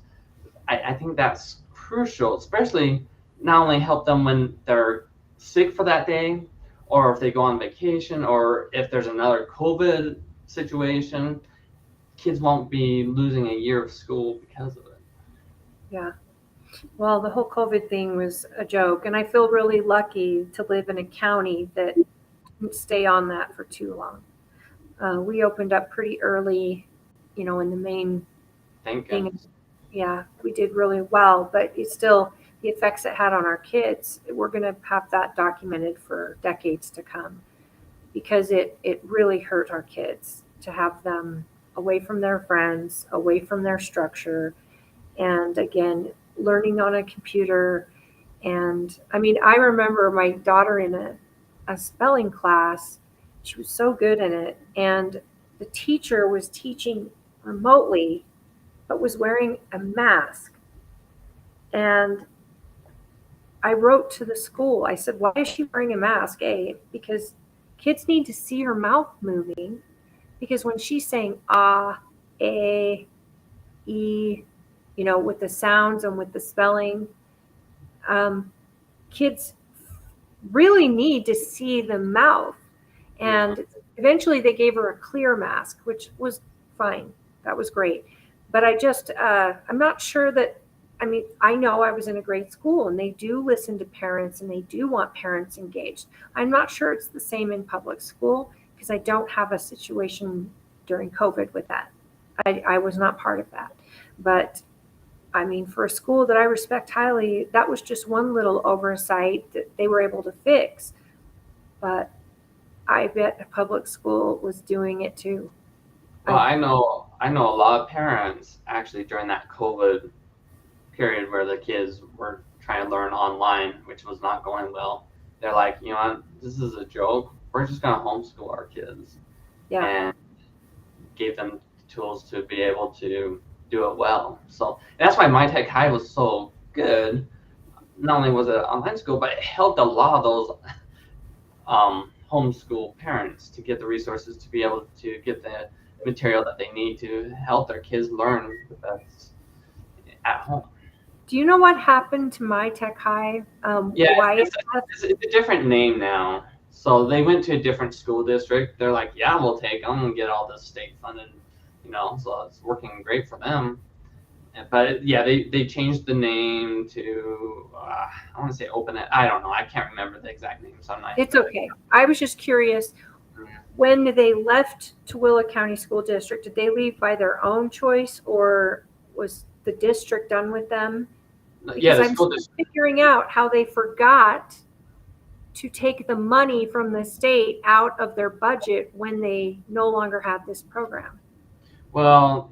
I think that's crucial, especially not only help them when they're sick for that day, or if they go on vacation, or if there's another COVID situation, kids won't be losing a year of school because of it. Yeah. Well, the whole COVID thing was a joke, and I feel really lucky to live in a county that didn't stay on that for too long. We opened up pretty early, in the main Thank thing. goodness. Yeah, we did really well, but it's still the effects it had on our kids. We're going to have that documented for decades to come, because it really hurt our kids to have them away from their friends, away from their structure, and again, learning on a computer. And I mean, I remember my daughter in a spelling class. She was so good in it, and the teacher was teaching remotely but was wearing a mask. And I wrote to the school. I said, why is she wearing a mask? A, because kids need to see her mouth moving, because when she's saying a, e, with the sounds and with the spelling, kids really need to see the mouth. And eventually they gave her a clear mask, which was fine. That was great. But I'm not sure that, I know I was in a great school and they do listen to parents and they do want parents engaged. I'm not sure it's the same in public school because I don't have a situation during COVID with that. I was not part of that. But for a school that I respect highly, that was just one little oversight that they were able to fix. But I bet a public school was doing it too. Well, I know a lot of parents actually during that COVID period where the kids were trying to learn online, which was not going well. They're like, this is a joke. We're just going to homeschool our kids. Yeah. And gave them tools to be able to do it well. So that's why My Tech High was so good. Not only was it an online school, but it helped a lot of those homeschool parents to get the resources to be able to get the material that they need to help their kids learn the best at home. Do you know what happened to My Tech High? Why it's a different name now. So they went to a different school district. They're like, yeah, we'll take them and get all this state funded, so it's working great for them. But yeah, they changed the name to, I want to say Open It. I don't know. I can't remember the exact name. So I'm not. It's okay. I was just curious. When they left Tooele County School District, did they leave by their own choice or was the district done with them? Because the I'm school still district. figuring out how they forgot to take the money from the state out of their budget when they no longer have this program. Well,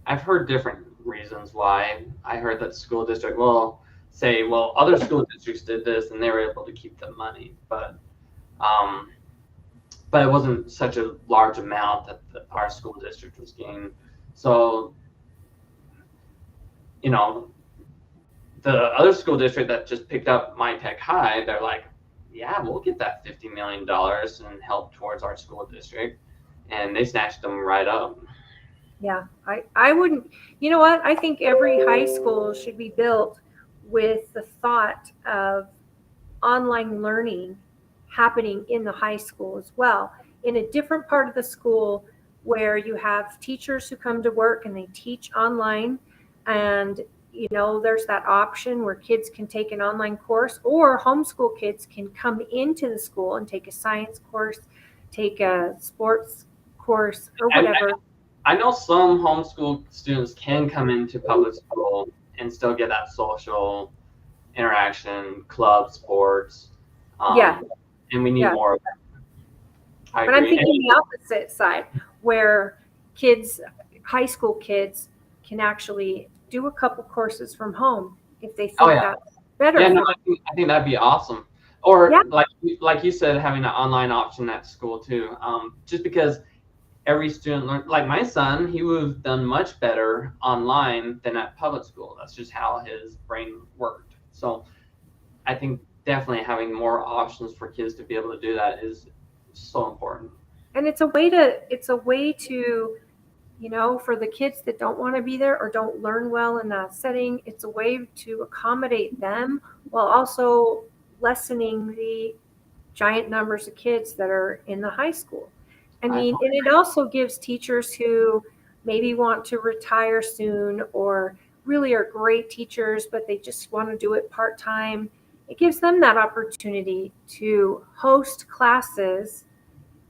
I've heard different reasons why. I heard that school district will say, well, other school districts did this and they were able to keep the money, but it wasn't such a large amount that our school district was getting. So, the other school district that just picked up My Tech High, they're like, yeah, we'll get that $50 million and help towards our school district. And they snatched them right up. Yeah, I wouldn't, you know what? I think every high school should be built with the thought of online learning happening in the high school as well, in a different part of the school where you have teachers who come to work and they teach online. And, there's that option where kids can take an online course or homeschool kids can come into the school and take a science course, take a sports course or whatever. I know some homeschool students can come into public school and still get that social interaction, club sports. And we need more of that. But I'm thinking the opposite side, where high school kids can actually do a couple courses from home if they think that's better. Yeah, no, I think that'd be awesome. Or like you said, having an online option at school too. Just because every student learned, like my son, he would have done much better online than at public school. That's just how his brain worked. So I think definitely having more options for kids to be able to do that is so important. And it's a way to, for the kids that don't want to be there or don't learn well in that setting, it's a way to accommodate them while also lessening the giant numbers of kids that are in the high school. And it also gives teachers who maybe want to retire soon or really are great teachers, but they just want to do it part-time. It gives them that opportunity to host classes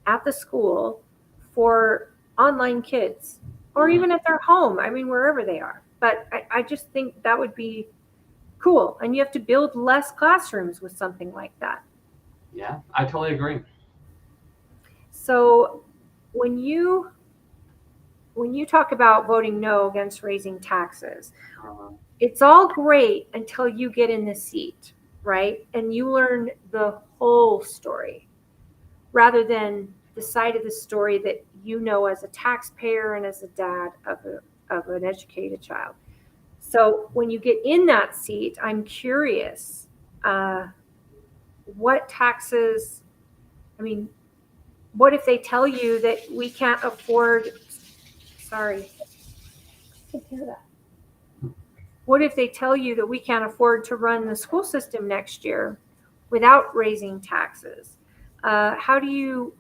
at the school for online kids or even at their home. Wherever they are. But I just think that would be cool. And you have to build less classrooms with something like that. Yeah, I totally agree. So when you talk about voting no against raising taxes, it's all great until you get in the seat, right? And you learn the whole story rather than the side of the story that as a taxpayer and as a dad of an educated child. So when you get in that seat, I'm curious, what taxes, I mean, what if they tell you that we can't afford, sorry, I can hear that. What if they tell you that we can't afford to run the school system next year without raising taxes? How do you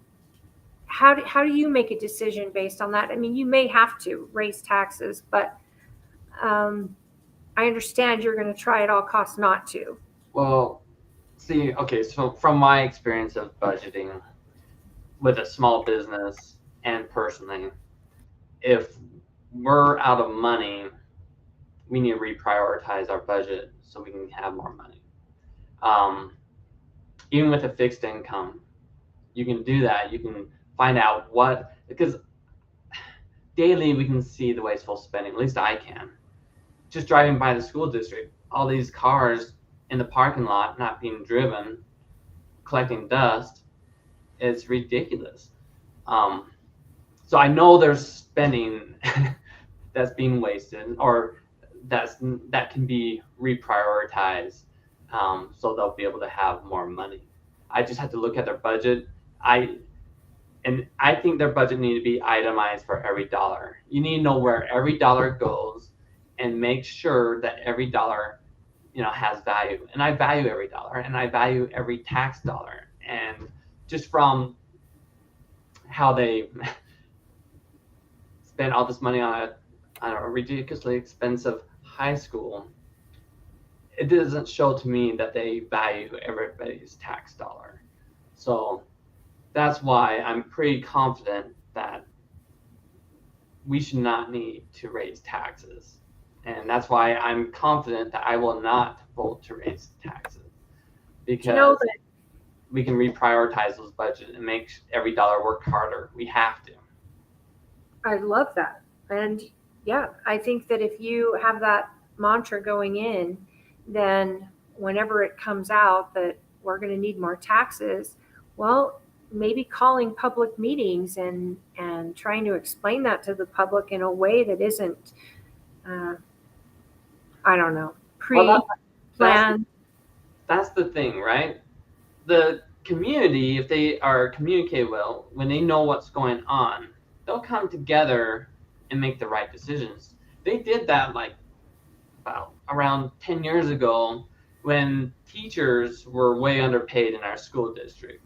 make a decision based on that? I mean, you may have to raise taxes, but I understand you're going to try at all costs not to. Well, see, okay, so from my experience of budgeting with a small business and personally, if we're out of money, we need to reprioritize our budget so we can have more money. Even with a fixed income, you can do that. You can find out because daily we can see the wasteful spending, at least I can. Just driving by the school district, all these cars in the parking lot not being driven, collecting dust, it's ridiculous. So I know there's spending that's being wasted, or that can be reprioritized, so they'll be able to have more money. I just have to look at their budget. I think their budget needs to be itemized for every dollar. You need to know where every dollar goes and make sure that every dollar, has value. And I value every dollar, and I value every tax dollar. And just from how they spend all this money on a ridiculously expensive high school, it doesn't show to me that they value everybody's tax dollar. So that's why I'm pretty confident that we should not need to raise taxes. And that's why I'm confident that I will not vote to raise taxes, because we can reprioritize those budgets and make every dollar work harder. We have to. I love that. And yeah, I think that if you have that mantra going in, then whenever it comes out that we're going to need more taxes, well, maybe calling public meetings and trying to explain that to the public in a way that isn't, I don't know, pre-planned. That's the thing, right? The community, if they are communicate well, when they know what's going on, they'll come together and make the right decisions. They did that like about around 10 years ago when teachers were way underpaid in our school district.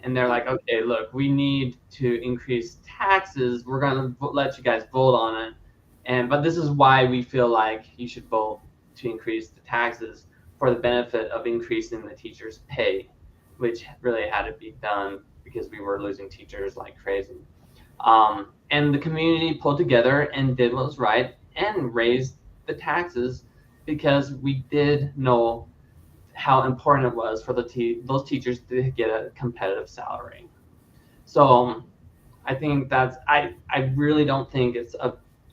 And they're like, okay, look, we need to increase taxes. We're going to let you guys vote on it. But this is why we feel like you should vote to increase the taxes for the benefit of increasing the teachers' pay, which really had to be done because we were losing teachers like crazy. And the community pulled together and did what was right and raised the taxes because we did know how important it was for those teachers to get a competitive salary. So I think I really don't think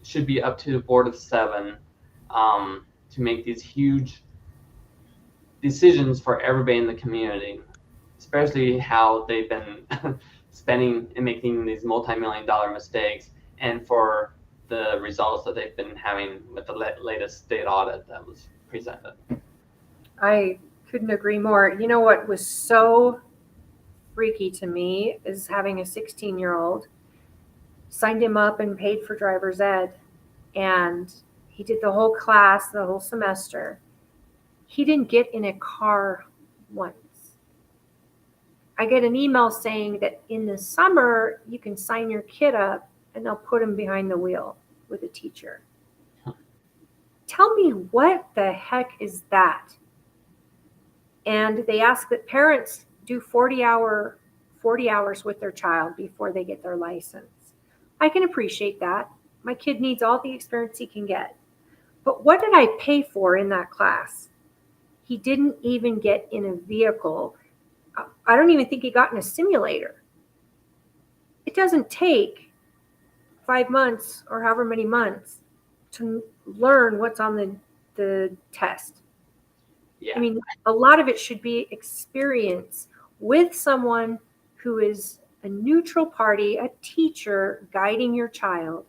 should be up to the board of 7 to make these huge decisions for everybody in the community, especially how they've been spending and making these multi-million-dollar mistakes, and for the results that they've been having with the latest state audit that was presented. I couldn't agree more. You know what was so freaky to me is having a 16-year-old, signed him up and paid for driver's ed, and he did the whole class, the whole semester. He didn't get in a car once. I get an email saying that in the summer you can sign your kid up and they'll put him behind the wheel with a teacher. Tell me, what the heck is that? And they ask that parents do 40 hours with their child before they get their license. I can appreciate that. My kid needs all the experience he can get. But what did I pay for in that class? He didn't even get in a vehicle. I don't even think he got in a simulator. It doesn't take 5 months or however many months to learn what's on the test. Yeah. I mean, a lot of it should be experience with someone who is a neutral party, a teacher guiding your child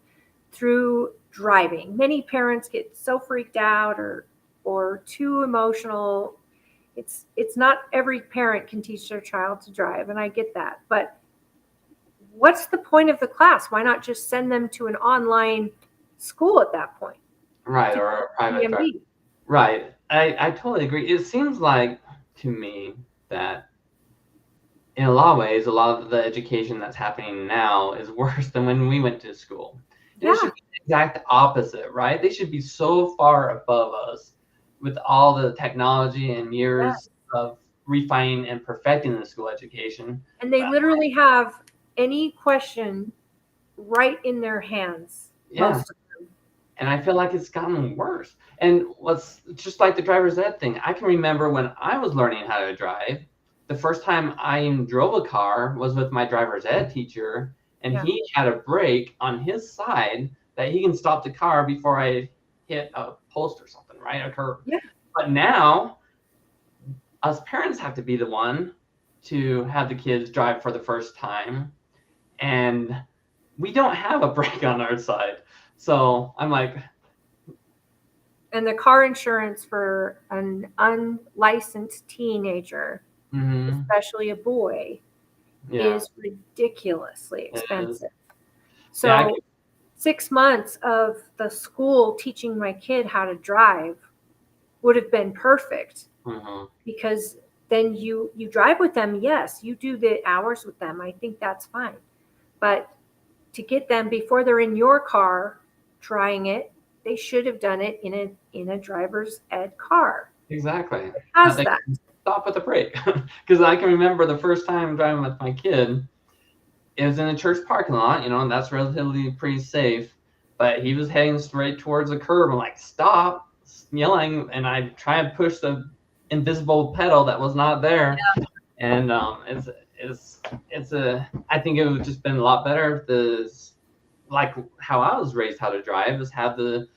through driving. Many parents get so freaked out or too emotional. It's not every parent can teach their child to drive, and I get that. But what's the point of the class? Why not just send them to an online school at that point? Right, or a private driver. DMV. Right. I totally agree. It seems like to me that in a lot of ways, a lot of the education that's happening now is worse than when we went to school. It Yeah. should be the exact opposite, right? They should be so far above us with all the technology and years of refining and perfecting the school education. And they literally have any question right in their hands. Yeah. Most of them. And I feel like it's gotten worse. And what's just like the driver's ed thing, I can remember when I was learning how to drive, the first time I even drove a car was with my driver's ed teacher, and Yeah. he had a brake on his side that he can stop the car before I hit a post or something, right? A curb. Yeah. But now, us parents have to be the one to have the kids drive for the first time, and we don't have a brake on our side. So I'm like, And the car insurance for an unlicensed teenager, especially a boy, yeah, is ridiculously It is. expensive. So Yeah, 6 months of the school teaching my kid how to drive would have been perfect, because then you drive with them. Yes, you do the hours with them. I think that's fine. But to get them before they're in your car trying it, they should have done it in a driver's ed car. exactly. How's They that? can stop with the brake. Because I can remember the first time driving with my kid, it was in a church parking lot, and that's relatively pretty safe. But he was heading straight towards a curb. I'm like, stop, yelling, and I try and push the invisible pedal that was not there. Yeah. And I think it would have just been a lot better if like how I was raised how to drive, is have the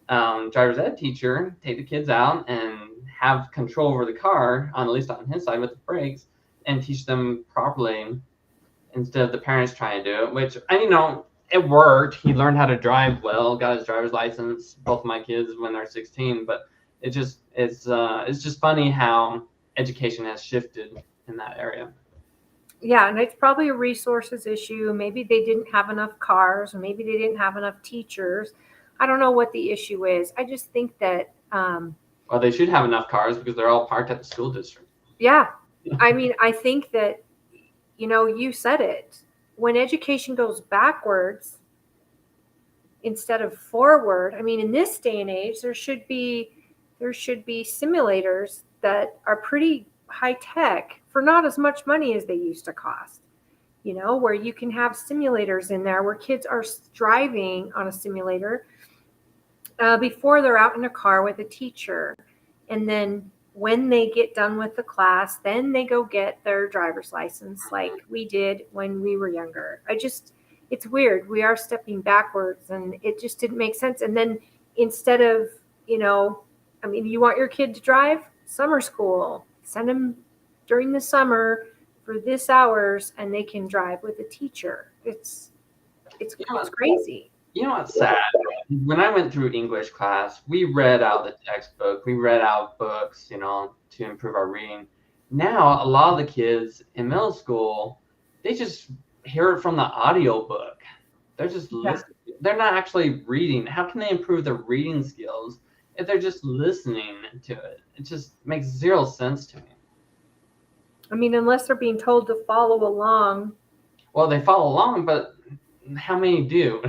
driver's ed teacher take the kids out and have control over the car, at least on his side with the brakes, and teach them properly instead of the parents trying to do it, which, it worked. He learned how to drive well, got his driver's license, both of my kids, when they're 16, but it's just funny how education has shifted in that area. Yeah, and it's probably a resources issue. Maybe they didn't have enough cars, or maybe they didn't have enough teachers. I don't know what the issue is. I just think that well, they should have enough cars because they're all parked at the school district. Yeah. I mean, I think that, you said it. When education goes backwards instead of forward, I mean, in this day and age, there should be simulators that are pretty high tech for not as much money as they used to cost. Where you can have simulators in there where kids are driving on a simulator before they're out in a car with a teacher. And then when they get done with the class, then they go get their driver's license like we did when we were younger. It's weird. We are stepping backwards, and it just didn't make sense. And then instead of, you want your kid to drive? Summer school. Send them during the summer for this hours, and they can drive with a teacher. It's crazy. You know what's sad? When I went through English class, we read out the textbook. We read out books, to improve our reading. Now, a lot of the kids in middle school, they just hear it from the audio book. They're just listening. They're not actually reading. How can they improve their reading skills if they're just listening to it? It just makes zero sense to me. I mean, unless they're being told to follow along. Well, they follow along, but how many do?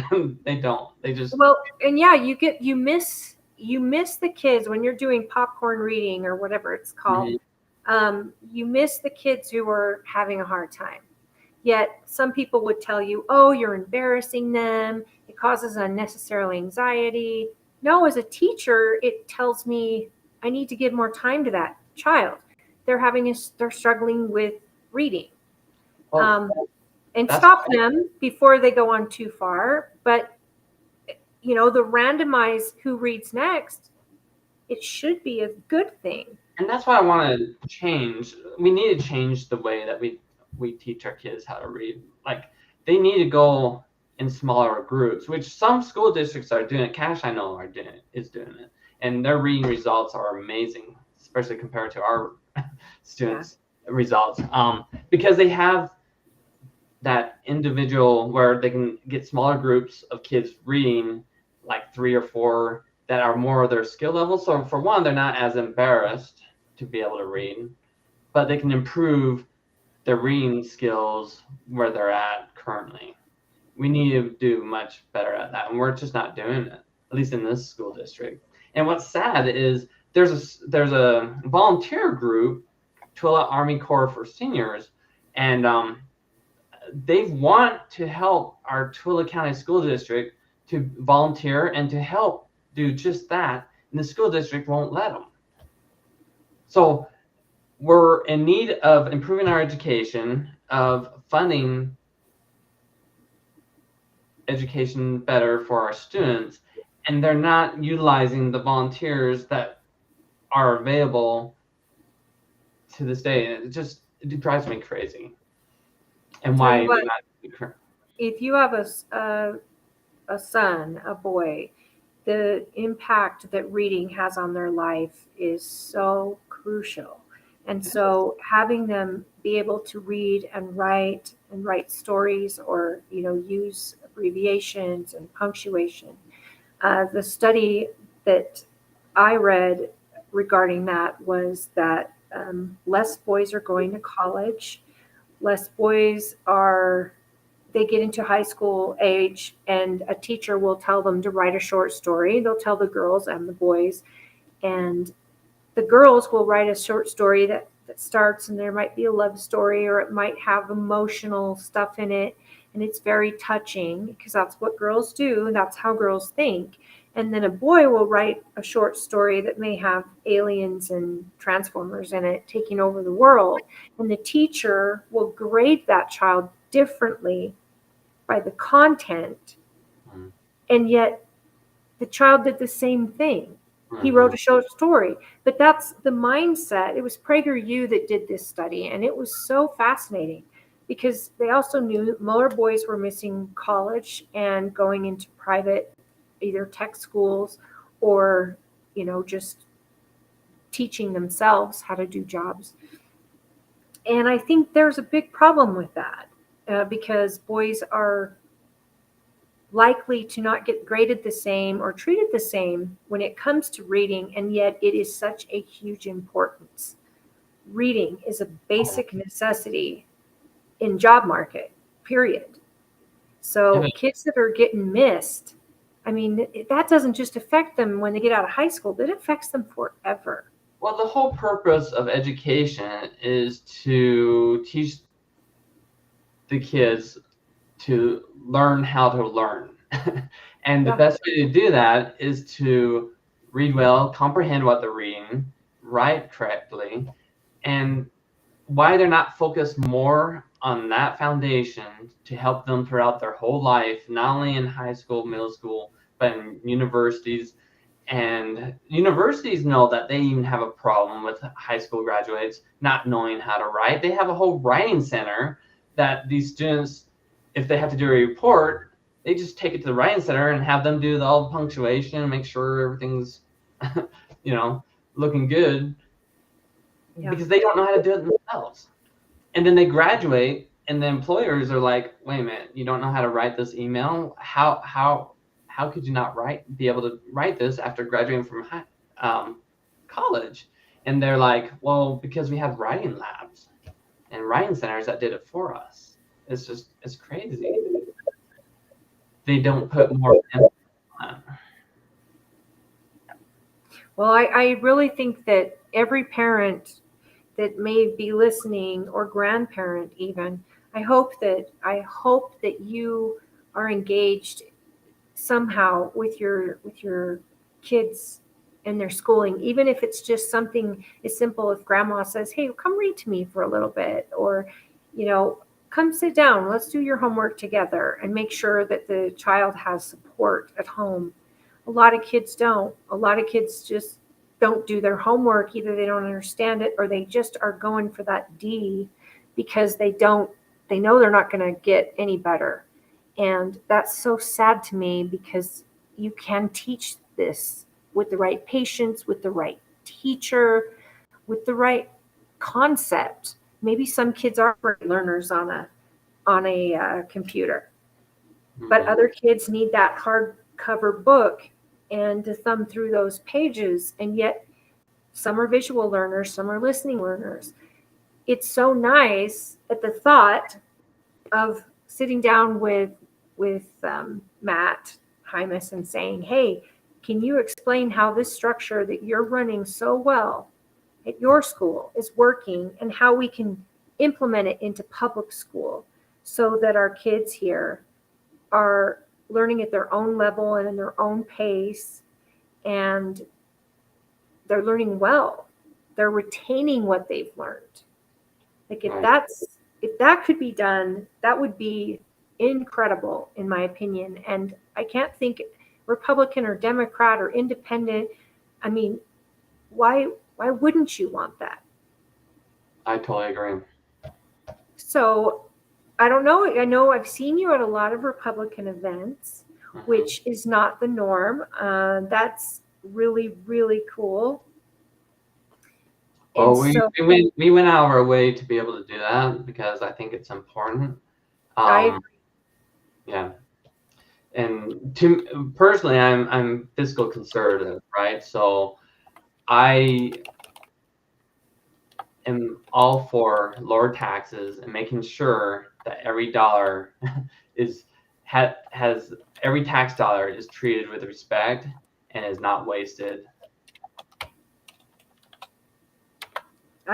They don't. They just. Well, and yeah, you miss the kids when you're doing popcorn reading or whatever it's called. Mm-hmm. You miss the kids who are having a hard time. Yet some people would tell you, oh, you're embarrassing them. It causes unnecessary anxiety. No, as a teacher, it tells me I need to give more time to that child. They're struggling with reading. Well, and stop them before they go on too far. But, the randomize who reads next, it should be a good thing. And that's what I want to change. We need to change the way that we teach our kids how to read. Like, they need to go in smaller groups, which some school districts are doing. Cash, I know, is doing it, and their reading results are amazing, especially compared to our students' results, because they have that individual where they can get smaller groups of kids reading, like 3 or 4 that are more of their skill level. So for one, they're not as embarrassed to be able to read, but they can improve their reading skills where they're at currently. We need to do much better at that, and we're just not doing it, at least in this school district. And what's sad is there's a volunteer group, Twila Army Corps for Seniors, and they want to help our Twila County School District to volunteer and to help do just that, and the school district won't let them. So we're in need of improving our education, of funding education better for our students, and they're not utilizing the volunteers that are available to this day. And it drives me crazy. And why What, not? if you have a son, a boy, the impact that reading has on their life is so crucial. And so having them be able to read and write stories, or, use abbreviations and punctuation. The study that I read regarding that was that less boys are going to college, less boys they get into high school age, and a teacher will tell them to write a short story. They'll tell the girls and the boys, and the girls will write a short story that starts, and there might be a love story, or it might have emotional stuff in it, and it's very touching because that's what girls do, and that's how girls think. And then a boy will write a short story that may have aliens and transformers in it taking over the world, and the teacher will grade that child differently by the content, and yet the child did the same thing. He wrote a short story, but that's the mindset. It was PragerU that did this study, and it was so fascinating because they also knew that more boys were missing college and going into private, either tech schools or, just teaching themselves how to do jobs. And I think there's a big problem with that because boys are likely to not get graded the same or treated the same when it comes to reading, and yet it is such a huge importance. Reading is a basic necessity in job market, period. So kids that are getting missed, that doesn't just affect them when they get out of high school, but it affects them forever. Well, the whole purpose of education is to teach the kids to learn how to learn. And the best way to do that is to read well, comprehend what they're reading, write correctly. And why they're not focused more on that foundation to help them throughout their whole life, not only in high school, middle school, but in universities. And universities know that they even have a problem with high school graduates not knowing how to write. They have a whole writing center that these students, if they have to do a report, they just take it to the writing center and have them do all the punctuation, make sure everything's, looking good, because they don't know how to do it themselves. And then they graduate, and the employers are like, "Wait a minute, you don't know how to write this email? How could you not be able to write this after graduating from college?" And they're like, "Well, because we have writing labs and writing centers that did it for us." It's crazy. They don't put more emphasis on that. Well, I really think that every parent that may be listening, or grandparent even, I hope that you are engaged somehow with your kids and their schooling, even if it's just something as simple as grandma says, "Hey, come read to me for a little bit," or, "Come sit down, let's do your homework together," and make sure that the child has support at home. A lot of kids don't. A lot of kids just don't do their homework. Either they don't understand it, or they just are going for that D because they know they're not going to get any better. And that's so sad to me, because you can teach this with the right patience, with the right teacher, with the right concept. Maybe some kids are great learners on a computer, but Mhm. other kids need that hardcover book and to thumb through those pages. And yet some are visual learners, some are listening learners. It's so nice at the thought of sitting down with Matt Hymas and saying, hey, can you explain how this structure that you're running so well at your school is working, and how we can implement it into public school so that our kids here are learning at their own level and in their own pace, and they're learning well. They're retaining what they've learned. Like if that could be done, that would be incredible in my opinion. And I can't think Republican or Democrat or independent. I mean, why wouldn't you want that? I totally agree. So I don't know. I know I've seen you at a lot of Republican events, Mhm. which is not the norm. That's really, really cool. Well, And so we went out of our way to be able to do that because I think it's important. I Um, yeah. And to personally, I'm fiscal conservative, right? So I am all for lower taxes and making sure that every dollar has every tax dollar is treated with respect and is not wasted.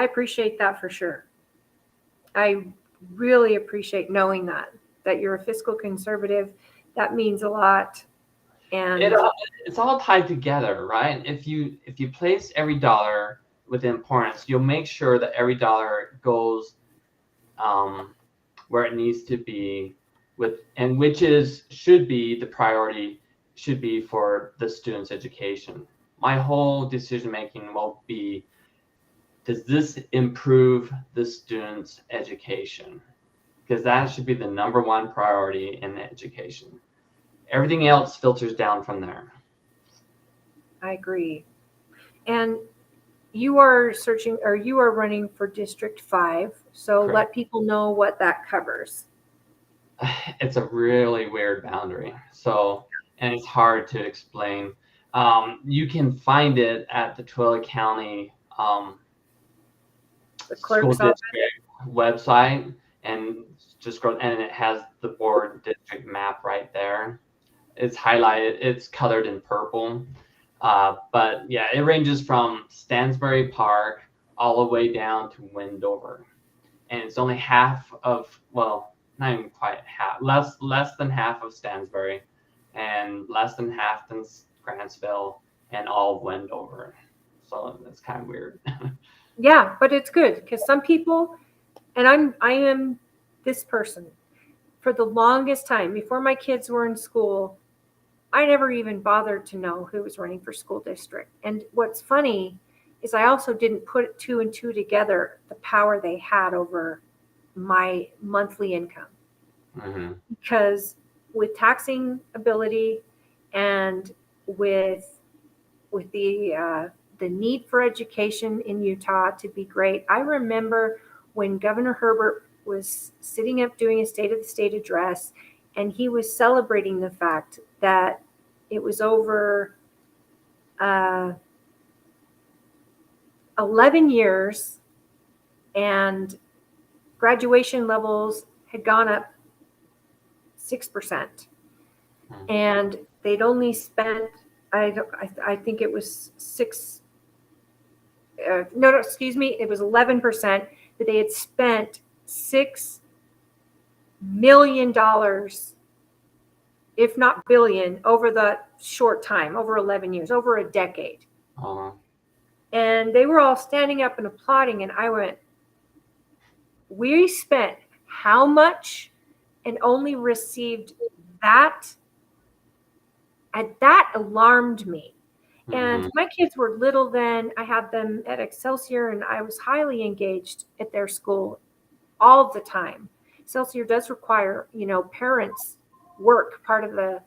appreciate that for sure. I really appreciate knowing that you're a fiscal conservative. That means a lot. And It's all tied together, right? If you place every dollar with importance, you'll make sure that every dollar goes where it needs to be, and should be the priority, should be for the student's education. My whole decision making will be, does this improve the student's education? Because that should be the number one priority in education. Everything else filters down from there. I agree. And you are searching, or you are running for District 5. So Correct. let people know what that covers. It's a really weird boundary. So, and it's hard to explain. You can find it at the Twila County The School clerk's office. District website, and just scroll, and it has the board district map right there. It's highlighted, it's colored in purple. But yeah, it ranges from Stansbury Park all the way down to Wendover. And it's only half of, well, not even quite half, less than half of Stansbury, and less than half than Grantsville, and all of Wendover. So that's kind of weird. Yeah, but it's good because some people, and I am this person, for the longest time before my kids were in school, I never even bothered to know who was running for school district. And what's funny is I also didn't put two and two together, the power they had over my monthly income. Mm-hmm. Because with taxing ability and with the need for education in Utah to be great, I remember when Governor Herbert was sitting up doing a State of the State address, and he was celebrating the fact that it was over 11 years and graduation levels had gone up 6%. And they'd only spent, I think it was it was 11%, but they had spent $6 million, if not billion, over the short time, over 11 years, over a decade. Uh-huh. And they were all standing up and applauding, and I went, we spent how much and only received that? And that alarmed me. And my kids were little then. I had them at Excelsior, and I was highly engaged at their school all the time. Excelsior does require, parents work, part of the,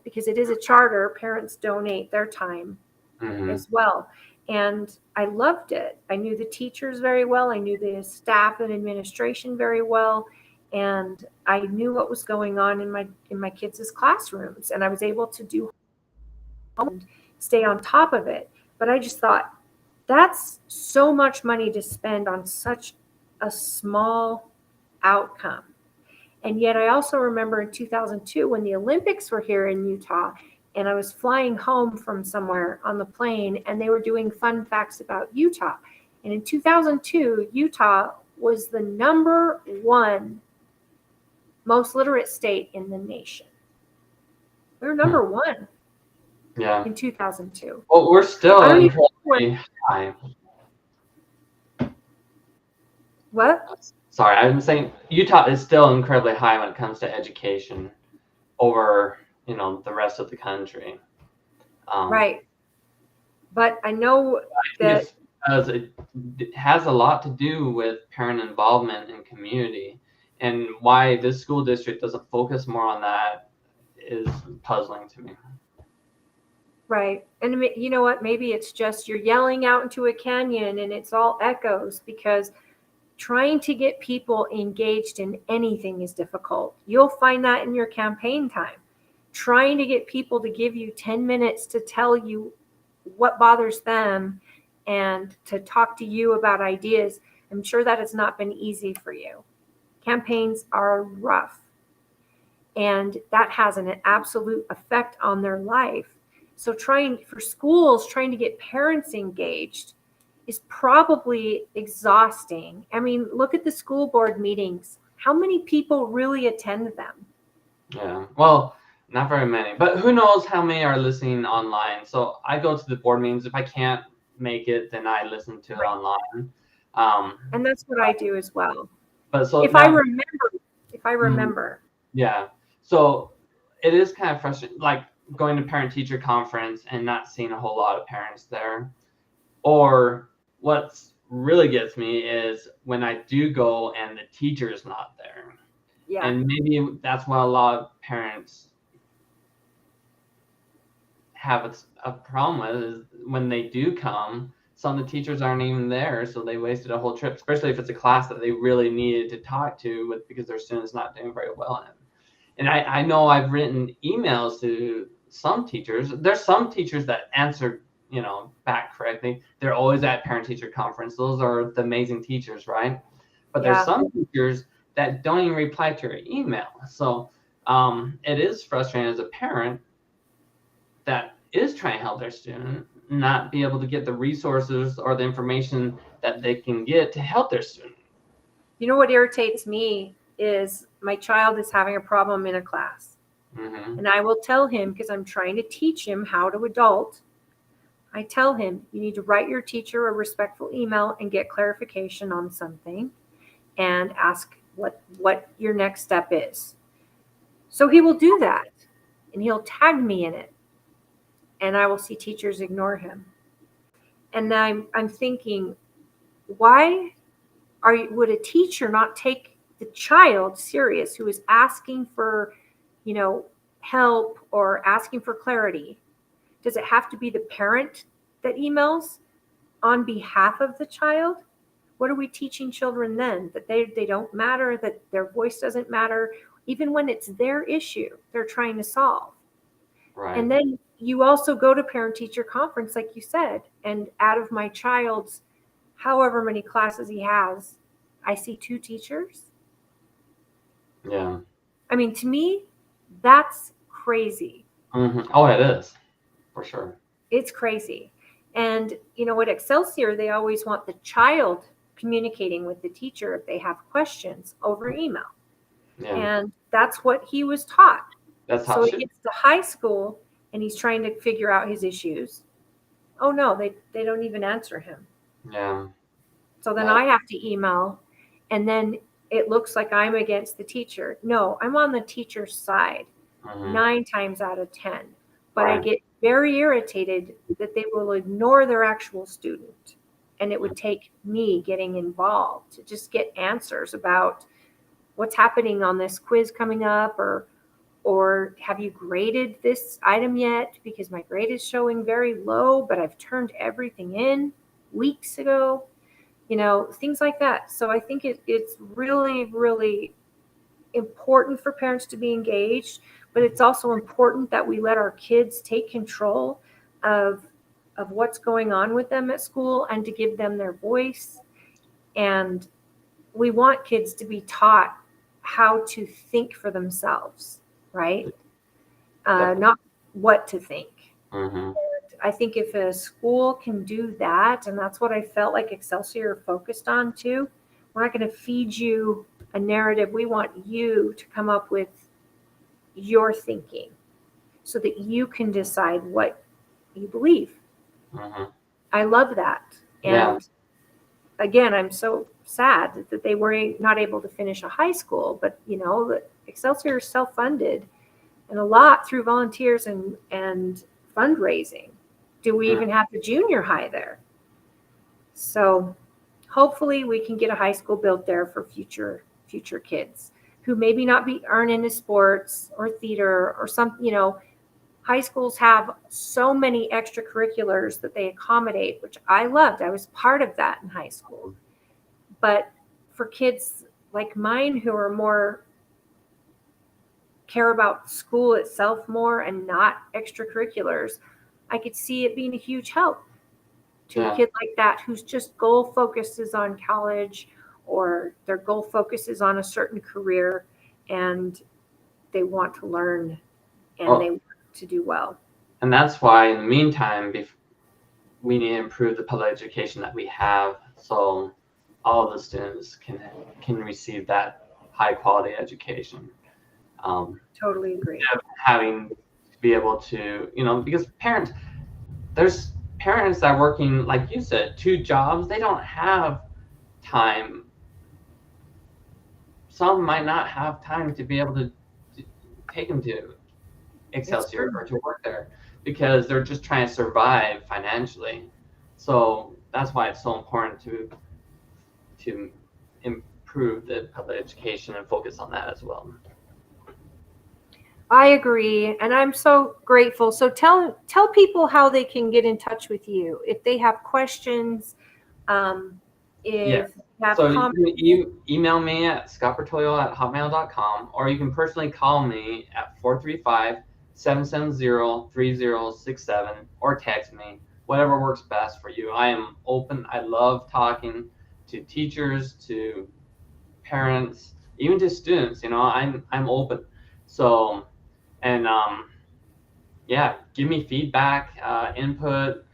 because it is a charter, parents donate their time as well. And I loved it. I knew the teachers very well. I knew the staff and administration very well. And I knew what was going on in my kids' classrooms. And I was able to do and stay on top of it. But I just thought, that's so much money to spend on such a small outcome. And yet I also remember in 2002 when the Olympics were here in Utah, and I was flying home from somewhere on the plane, and they were doing fun facts about Utah. And in 2002, Utah was the number 1 most literate state in the nation. We were number 1 in 2002. Well, we're still incredibly high. What? Sorry, I'm saying Utah is still incredibly high when it comes to education over, the rest of the country. Right. But I know that it has a lot to do with parent involvement in community, and why this school district doesn't focus more on that is puzzling to me. Right. And you know what? Maybe it's just you're yelling out into a canyon and it's all echoes, because trying to get people engaged in anything is difficult. You'll find that in your campaign time. Trying to get people to give you 10 minutes to tell you what bothers them and to talk to you about ideas, I'm sure that has not been easy for you. Campaigns are rough, and that has an absolute effect on their life. So trying to get parents engaged is probably exhausting. I mean, look at the school board meetings. How many people really attend them? Yeah, well, not very many, but who knows how many are listening online. So I go to the board meetings. If I can't make it, then I listen to it online. And that's what I do as well. But so if I remember. Yeah. So it is kind of frustrating, like going to parent-teacher conference and not seeing a whole lot of parents there. Or what's really gets me is when I do go and the teacher's not there. Yeah. And maybe that's what a lot of parents have a problem with, is when they do come, some of the teachers aren't even there, so they wasted a whole trip, especially if it's a class that they really needed to talk to with, because their student's not doing very well in it. And I know I've written emails to some teachers. There's some teachers that answer, back correctly. They're always at parent-teacher conference. Those are the amazing teachers, right? But there's some teachers that don't even reply to your email. So it is frustrating as a parent that is trying to help their student not be able to get the resources or the information that they can get to help their student. You know what irritates me is my child is having a problem in a class. Mm-hmm. And I will tell him, because I'm trying to teach him how to adult, I tell him, you need to write your teacher a respectful email and get clarification on something and ask what your next step is. So he will do that, and he'll tag me in it. And I will see teachers ignore him. And I'm thinking, why would a teacher not take the child serious who is asking for, help or asking for clarity? Does it have to be the parent that emails on behalf of the child? What are we teaching children then? That they don't matter, that their voice doesn't matter, even when it's their issue they're trying to solve. Right. And then you also go to parent-teacher conference, like you said, and out of my child's however many classes he has, I see 2 teachers. Yeah. I mean, to me, that's crazy. Mm-hmm. Oh, it is, for sure. It's crazy. And, at Excelsior, they always want the child communicating with the teacher if they have questions over email. Yeah. And that's what he was taught. That's how so he gets to high school and he's trying to figure out his issues. Oh no, they don't even answer him. Yeah. So then I have to email, and then it looks like I'm against the teacher. No, I'm on the teacher's side 9 times out of 10. But I get very irritated that they will ignore their actual student. And it would take me getting involved to just get answers about what's happening on this quiz coming up, or Or have you graded this item yet? Because my grade is showing very low, but I've turned everything in weeks ago. Things like that. So I think it's really, really important for parents to be engaged, but it's also important that we let our kids take control of what's going on with them at school and to give them their voice. And we want kids to be taught how to think for themselves, right? Not what to think. Mm-hmm. I think if a school can do that, and that's what I felt like Excelsior focused on too, we're not going to feed you a narrative. We want you to come up with your thinking so that you can decide what you believe. Mm-hmm. I love that. And again, I'm so sad that they were not able to finish a high school, but Excelsior is self-funded and a lot through volunteers and fundraising. Do we even have the junior high there? So hopefully we can get a high school built there for future kids who maybe not aren't into sports or theater or some, high schools have so many extracurriculars that they accommodate, which I loved. I was part of that in high school. But for kids like mine who are more care about school itself more and not extracurriculars, I could see it being a huge help to a kid like that whose just goal focuses on college or their goal focuses on a certain career and they want to learn and they want to do well. And that's why in the meantime, we need to improve the public education that we have so all of the students can receive that high quality education. Totally agree. Having to be able to, because there's parents that are working, like you said, 2 jobs. They don't have time. Some might not have time to be able to take them to Excelsior or to work there because they're just trying to survive financially. So that's why it's so important to improve the public education and focus on that as well. I agree, and I'm so grateful. So tell people how they can get in touch with you if they have questions. If you have comments. You can email me at scottbertoglio@hotmail.com, or you can personally call me at 435-770-3067, or text me, whatever works best for you. I am open. I love talking to teachers, to parents, even to students. I'm open. So, and give me feedback, input,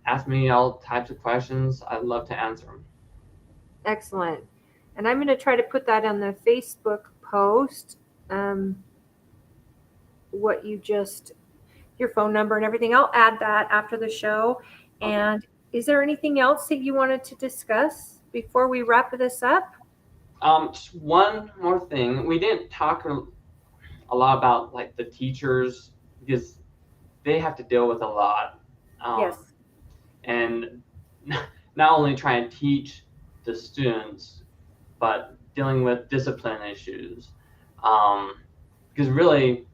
ask me all types of questions. I'd love to answer them. Excellent. And I'm going to try to put that on the Facebook post, your phone number and everything. I'll add that after the show. Okay. And is there anything else that you wanted to discuss before we wrap this up? Just one more thing. We didn't talk a lot about like the teachers because they have to deal with a lot. Yes. And not only trying to teach the students, but dealing with discipline issues. Because really,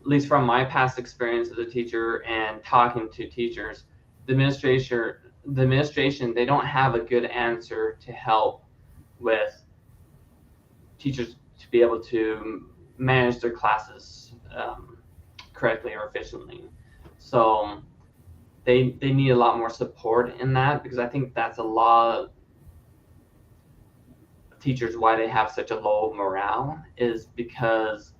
at least from my past experience as a teacher and talking to teachers, the administration, they don't have a good answer to help with teachers to be able to manage their classes correctly or efficiently. So they need a lot more support in that, because I think that's a lot of teachers why they have such a low morale is because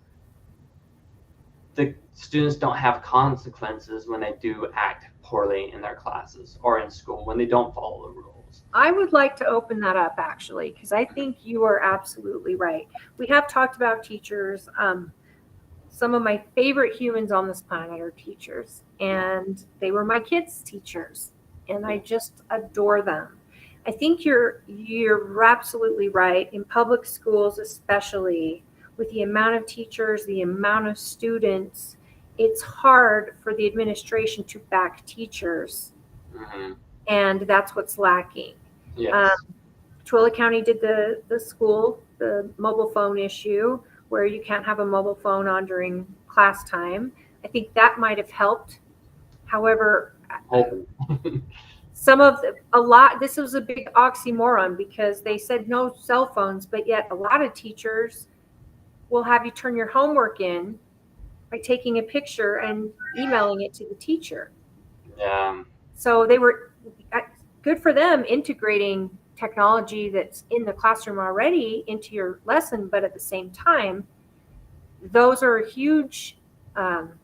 the students don't have consequences when they do act poorly in their classes or in school when they don't follow the rules. I would like to open that up actually, because I think you are absolutely right. We have talked about teachers. Some of my favorite humans on this planet are teachers, and they were my kids' teachers, and I just adore them. I think you're absolutely right. In public schools, especially with the amount of teachers, the amount of students, it's hard for the administration to back teachers, and that's what's lacking. Yes. Twilla County did the mobile phone issue. where you can't have a mobile phone on during class time. I think that might have helped. However, this was a big oxymoron because they said no cell phones, but yet a lot of teachers will have you turn your homework in by taking a picture and emailing it to the teacher. Yeah. So they were good for them integrating technology that's in the classroom already into your lesson, but at the same time, those are a huge, they're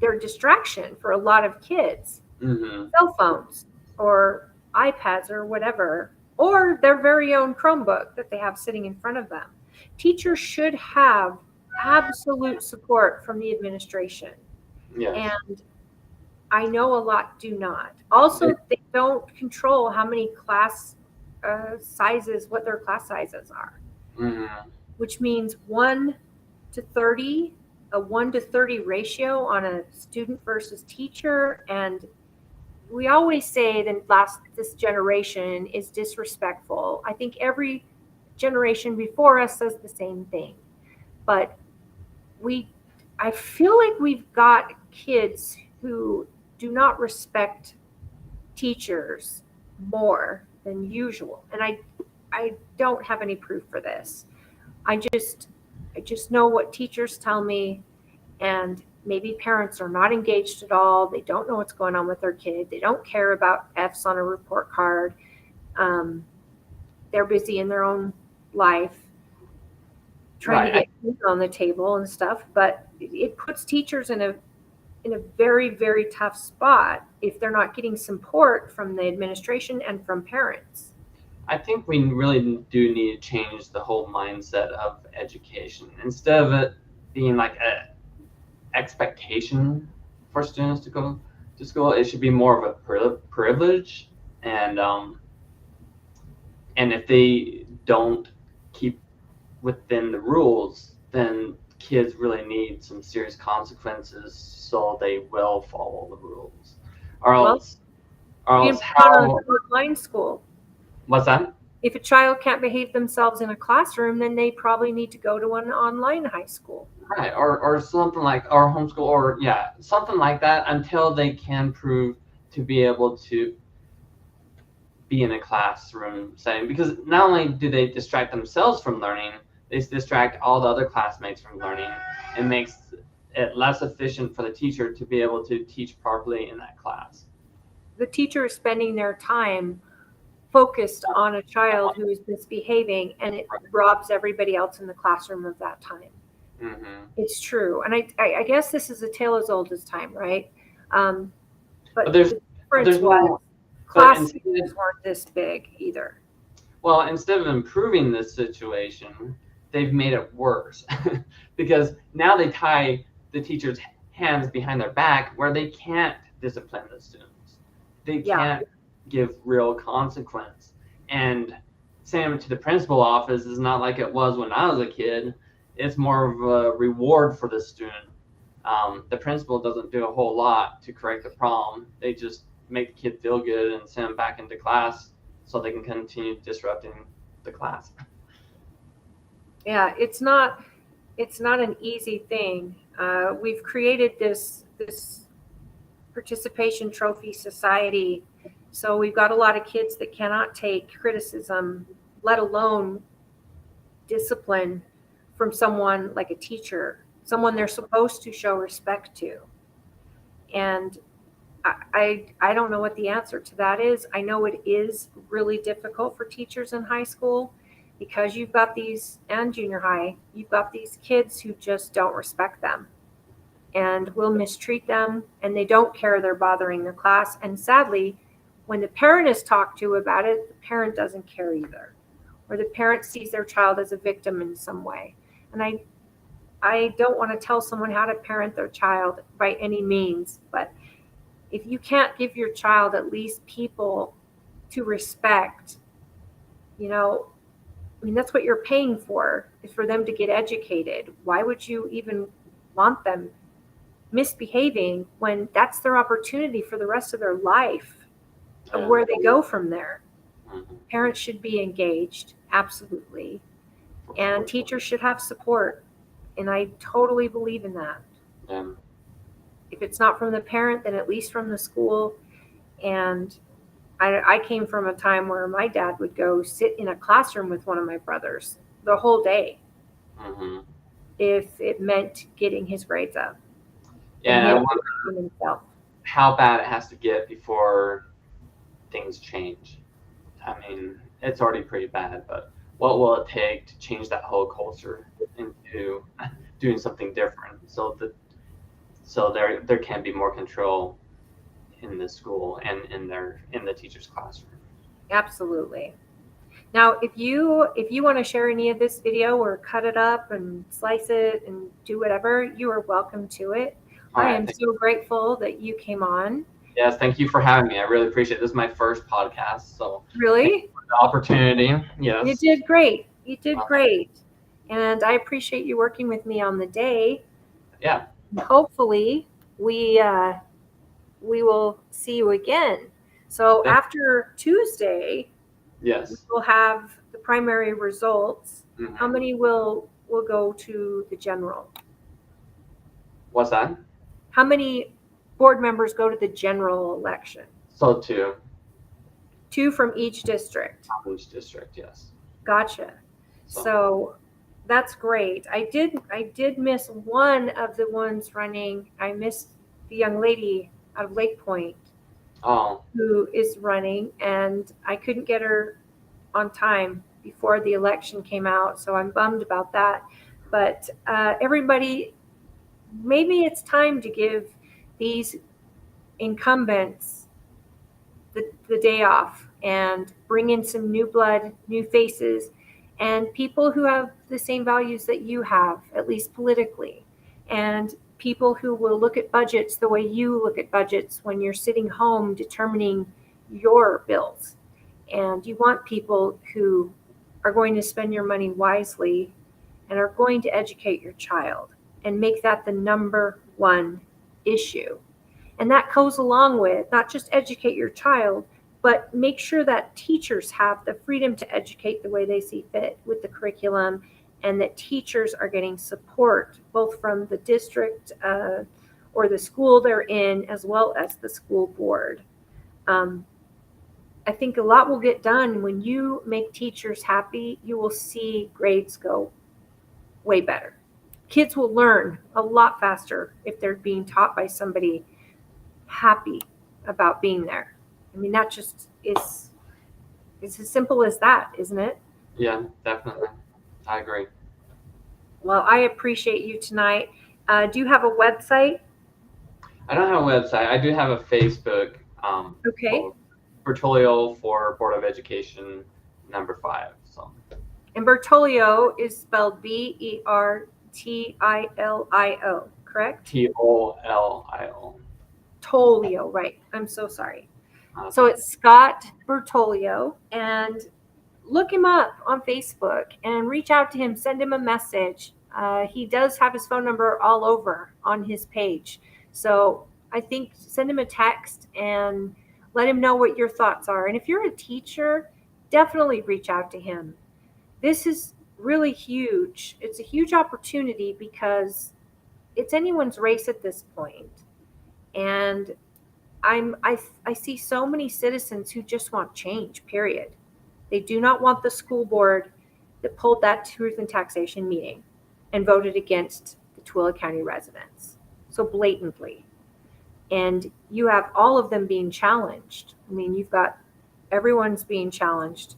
a distraction for a lot of kids. Mm-hmm. Cell phones or iPads or whatever, or their very own Chromebook that they have sitting in front of them. Teachers should have absolute support from the administration. Yes. And I know a lot do not. Also, they don't control how many class sizes, what their class sizes are, Mm-hmm. which means 1 to 30, a 1 to 30 ratio on a student versus teacher. And we always say that this generation is disrespectful. I think every generation before us says the same thing. But I feel like we've got kids who do not respect teachers more than usual. And I don't have any proof for this. I just know what teachers tell me, and maybe parents are not engaged at all. They don't know what's going on with their kid. They don't care about F's on a report card. They're busy in their own life, trying to get food on the table and stuff. But it puts teachers in a very, very tough spot if they're not getting support from the administration and from parents. I think we really do need to change the whole mindset of education. Instead of it being like a expectation for students to go to school, it should be more of a privilege. And if they don't keep within the rules, then kids really need some serious consequences so they will follow the rules. Or else how? Online school. What's that? If a child can't behave themselves in a classroom, then they probably need to go to an online high school. Right, or something like, or homeschool, or something like that, until they can prove to be able to be in a classroom setting. Because not only do they distract themselves from learning, they distract all the other classmates from learning. It makes it less efficient for the teacher to be able to teach properly in that class. The teacher is spending their time focused on a child who is misbehaving, and it robs everybody else in the classroom of that time. Mm-hmm. It's true. And I guess this is a tale as old as time, right? But there's the difference was classes weren't this big either. Well, instead of improving this situation, they've made it worse. Because now they tie the teacher's hands behind their back where they can't discipline the students. They can't give real consequence. And same to the principal office is not like it was when I was a kid. It's more of a reward for the student. The principal doesn't do a whole lot to correct the problem. They just make the kid feel good and send them back into class so they can continue disrupting the class. Yeah, it's not an easy thing. We've created this participation trophy society. So we've got a lot of kids that cannot take criticism, let alone discipline from someone like a teacher, someone they're supposed to show respect to. And I don't know what the answer to that is. I know it is really difficult for teachers in high school because you've got these, and junior high, you've got these kids who just don't respect them and will mistreat them, and they don't care they're bothering their class. And sadly, when the parent is talked to about it, the parent doesn't care either, or the parent sees their child as a victim in some way. And I don't want to tell someone how to parent their child by any means, but if you can't give your child at least people to respect, that's what you're paying for, is for them to get educated. Why would you even want them misbehaving when that's their opportunity for the rest of their life of where they go from there? Mm-hmm. Parents should be engaged, absolutely. and teachers should have support. And I totally believe in that. Yeah. If it's not from the parent, then at least from the school. And I came from a time where my dad would go sit in a classroom with one of my brothers the whole day Mm-hmm. if it meant getting his grades up. Yeah, And I he wonder had himself. how bad it has to get before things change. I mean, it's already pretty bad, but what will it take to change that whole culture into doing something different so there can be more control in the school and in the teacher's classroom. Absolutely. Now, if you want to share any of this video or cut it up and slice it and do whatever, you are welcome to it. All I right, am so grateful that you came on. Yes, thank you for having me. I really appreciate it. This is my first podcast, so Really? the opportunity. Yes. You did great. You did great. And I appreciate you working with me on the day. Yeah. Hopefully we will see you again. So after Tuesday, Yes. we'll have the primary results. Mhm. How many will go to the general? What's that? How many board members go to the general election? So two. 2 from each district. Each district, yes. Gotcha. So that's great. I did miss one of the ones running. I missed the young lady out of Lake Point who is running, and I couldn't get her on time before the election came out, so I'm bummed about that. But everybody, maybe it's time to give these incumbents the day off and bring in some new blood, new faces, and people who have the same values that you have, at least politically, and people who will look at budgets the way you look at budgets when you're sitting home determining your bills. And you want people who are going to spend your money wisely and are going to educate your child and make that the number one issue. And that goes along with not just educate your child, but make sure that teachers have the freedom to educate the way they see fit with the curriculum, and that teachers are getting support both from the district or the school they're in, as well as the school board. I think a lot will get done when you make teachers happy. You will see grades go way better. Kids will learn a lot faster if they're being taught by somebody happy about being there. I mean, that just is, it's as simple as that, isn't it? Yeah, definitely. I agree. Well, I appreciate you tonight. Do you have a website? I don't have a website. I do have a Facebook. Okay. Bertolio for Board of Education #5. So. And Bertolio is spelled Bertilio, correct? Tolio. Tolio, right. I'm so sorry. So it's Scott Bertolio, and look him up on Facebook and reach out to him, send him a message. He does have his phone number all over on his page. So I think send him a text and let him know what your thoughts are. And if you're a teacher, definitely reach out to him. This is really huge. It's a huge opportunity because it's anyone's race at this point. And I see so many citizens who just want change, period. They do not want the school board that pulled that truth and taxation meeting and voted against the Tooele County residents so blatantly. And you have all of them being challenged. I mean, you've got everyone's being challenged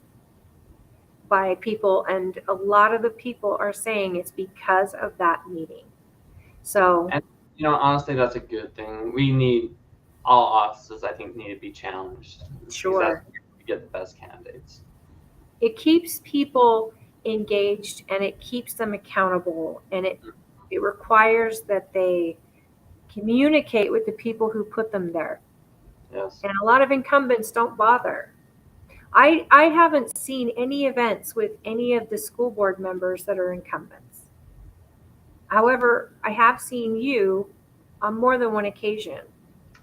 by people, and a lot of the people are saying it's because of that meeting. So, and honestly, that's a good thing. We need all offices. I think need to be challenged. Sure, to get the best candidates. It keeps people engaged and it keeps them accountable, and it requires that they communicate with the people who put them there. Yes. And a lot of incumbents don't bother. I haven't seen any events with any of the school board members that are incumbents. However, I have seen you on more than one occasion.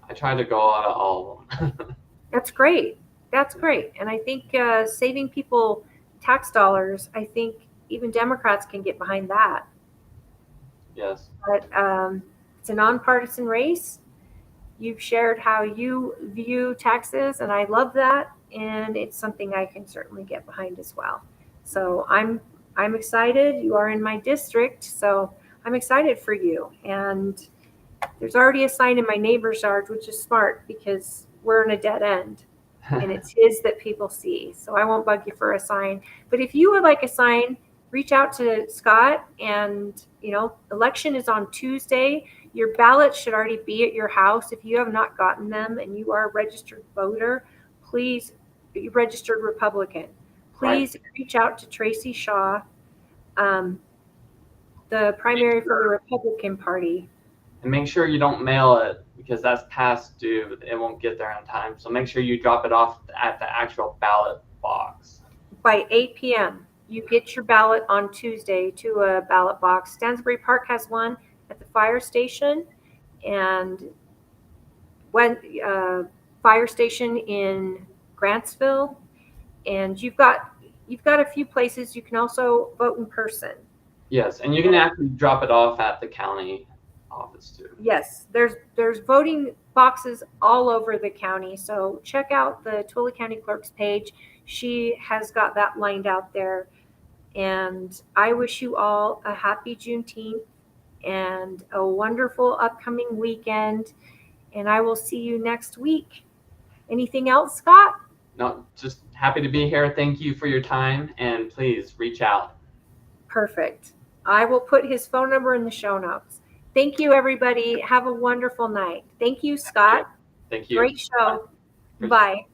I try to go out of all of them. That's great. That's great. And I think saving people tax dollars, I think even Democrats can get behind that. Yes. But it's a nonpartisan race. You've shared how you view taxes, and I love that. And it's something I can certainly get behind as well. So I'm excited. You are in my district, so I'm excited for you. And there's already a sign in my neighbor's yard, which is smart because we're in a dead end. And it's his that people see. So I won't bug you for a sign. But if you would like a sign, reach out to Scott. And, election is on Tuesday. Your ballot should already be at your house. If you have not gotten them and you are a registered voter, please, registered Republican, please reach out to Tracy Shaw, the primary for the Republican Party. And make sure you don't mail it because that's past due. It won't get there on time. So make sure you drop it off at the actual ballot box. By 8 p.m., you get your ballot on Tuesday to a ballot box. Stansbury Park has one at the fire station, and when fire station in Grantsville, and you've got a few places you can also vote in person. Yes, and you can actually drop it off at the county office too. Yes, there's voting boxes all over the county. So check out the Twilla County Clerk's page. She has got that lined out there. And I wish you all a happy Juneteenth and a wonderful upcoming weekend. And I will see you next week. Anything else, Scott? No, just happy to be here. Thank you for your time, and please reach out. Perfect. I will put his phone number in the show notes. Thank you, everybody. Have a wonderful night. Thank you, Scott. Thank you. Great show. Bye. Bye.